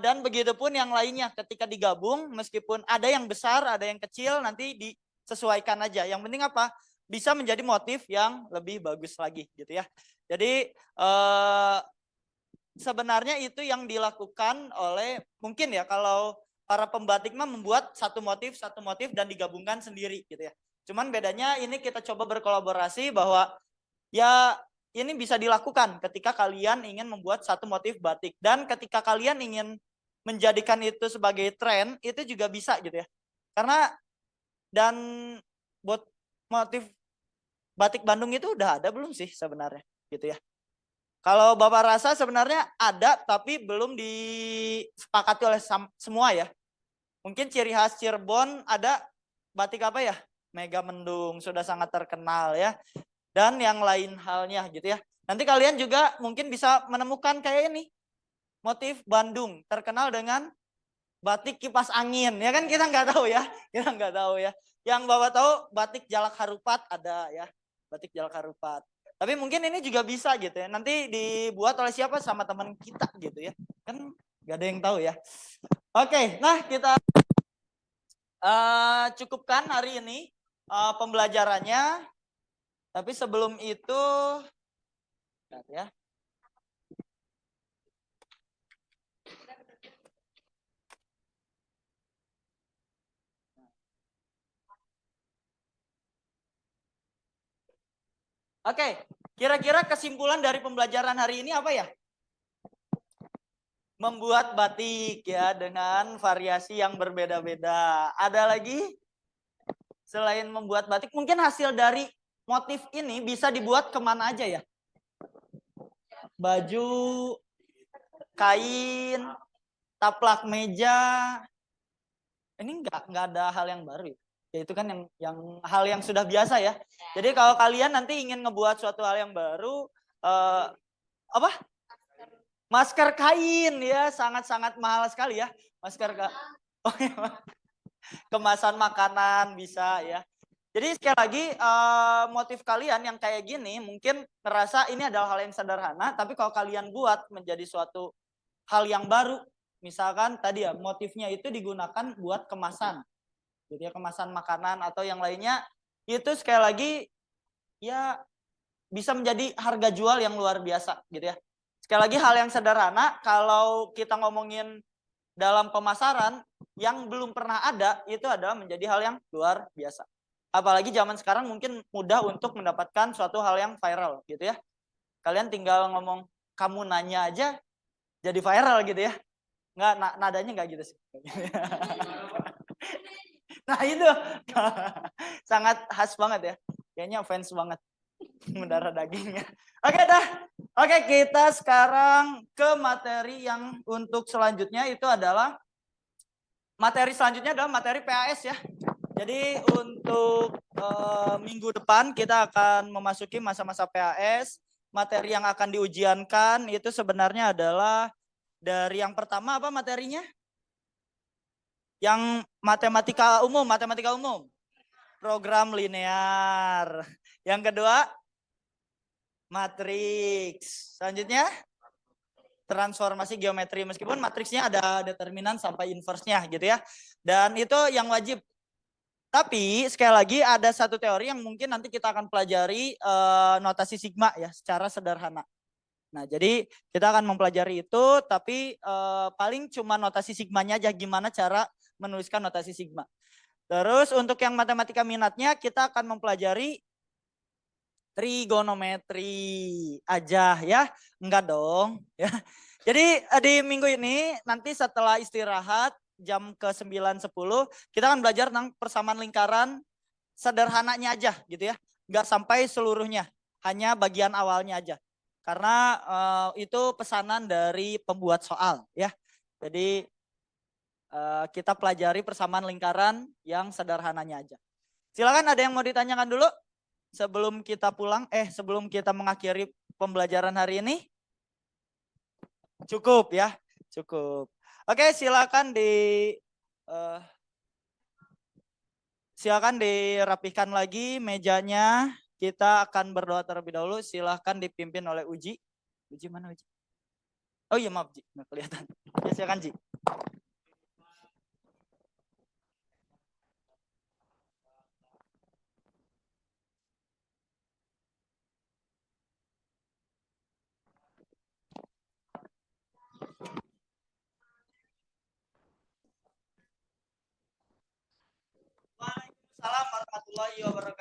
dan begitupun yang lainnya ketika digabung meskipun ada yang besar, ada yang kecil nanti disesuaikan aja. Yang penting apa? Bisa menjadi motif yang lebih bagus lagi gitu ya. Jadi sebenarnya itu yang dilakukan oleh mungkin ya kalau para pembatik mah membuat satu motif dan digabungkan sendiri gitu ya. Cuman bedanya ini kita coba berkolaborasi bahwa ya ini bisa dilakukan ketika kalian ingin membuat satu motif batik dan ketika kalian ingin menjadikan itu sebagai tren itu juga bisa gitu ya. Karena dan buat motif batik Bandung itu udah ada belum sih sebenarnya gitu ya. Kalau Bapak rasa sebenarnya ada tapi belum disepakati oleh semua ya. Mungkin ciri khas Cirebon ada batik apa ya? Mega Mendung sudah sangat terkenal ya. Dan yang lain halnya gitu ya. Nanti kalian juga mungkin bisa menemukan kayak ini. Motif Bandung terkenal dengan batik kipas angin. Ya kan kita nggak tahu ya. Kita nggak tahu ya. Yang Bapak tahu batik jalak harupat ada ya. Batik jalak harupat. Tapi mungkin ini juga bisa gitu ya. Nanti dibuat oleh siapa sama teman kita gitu ya. Kan gak ada yang tahu ya. Oke, nah kita cukupkan hari ini pembelajarannya. Tapi sebelum itu ya. Oke, kira-kira kesimpulan dari pembelajaran hari ini apa ya? Membuat batik ya dengan variasi yang berbeda-beda. Ada lagi? Selain membuat batik, mungkin hasil dari motif ini bisa dibuat kemana aja ya? Baju, kain, taplak meja. Ini nggak ada hal yang baru ya? Ya itu kan yang hal yang sudah biasa ya. Jadi kalau kalian nanti ingin ngebuat suatu hal yang baru, apa? Masker kain ya, sangat-sangat mahal sekali ya. Masker oh, ya. Kemasan makanan bisa ya. Jadi sekali lagi motif kalian yang kayak gini mungkin ngerasa ini adalah hal yang sederhana, tapi kalau kalian buat menjadi suatu hal yang baru, misalkan tadi ya motifnya itu digunakan buat kemasan. Jadi ya kemasan makanan atau yang lainnya, itu sekali lagi ya bisa menjadi harga jual yang luar biasa gitu ya. Sekali lagi hal yang sederhana, kalau kita ngomongin dalam pemasaran yang belum pernah ada, itu adalah menjadi hal yang luar biasa. Apalagi zaman sekarang mungkin mudah untuk mendapatkan suatu hal yang viral gitu ya. Kalian tinggal ngomong, kamu nanya aja jadi viral gitu ya. Nggak, nadanya nggak gitu sih. Nah itu sangat khas banget ya. Kayaknya fans banget mendarah dagingnya. Oke dah. Oke, kita sekarang ke materi yang untuk selanjutnya itu adalah materi selanjutnya adalah materi PAS ya. Jadi untuk minggu depan kita akan memasuki masa-masa PAS. Materi yang akan diujiankan itu sebenarnya adalah dari yang pertama apa materinya? Yang matematika umum. Program linear. Yang kedua, matriks. Selanjutnya, transformasi geometri. Meskipun matriksnya ada determinan sampai inverse-nya gitu ya. Dan itu yang wajib. Tapi sekali lagi ada satu teori yang mungkin nanti kita akan pelajari notasi sigma ya secara sederhana. Nah, jadi kita akan mempelajari itu, tapi paling cuma notasi sigmanya aja, gimana cara menuliskan notasi sigma. Terus untuk yang matematika minatnya, kita akan mempelajari trigonometri aja ya, enggak dong. Ya. Jadi di minggu ini nanti setelah istirahat jam ke 9.10 kita akan belajar tentang persamaan lingkaran sederhananya aja gitu ya, enggak sampai seluruhnya, hanya bagian awalnya aja. Karena itu pesanan dari pembuat soal ya. Jadi kita pelajari persamaan lingkaran yang sederhananya aja. Silakan ada yang mau ditanyakan dulu sebelum kita pulang, sebelum kita mengakhiri pembelajaran hari ini. Cukup ya, cukup. Oke, silakan silakan dirapihkan lagi mejanya. Kita akan berdoa terlebih dahulu. Silakan dipimpin oleh Uji. Uji mana Uji? Oh iya maaf Ji, nggak kelihatan. Ya silakan Ji. Waalaikumsalam warahmatullahi wabarakatuh.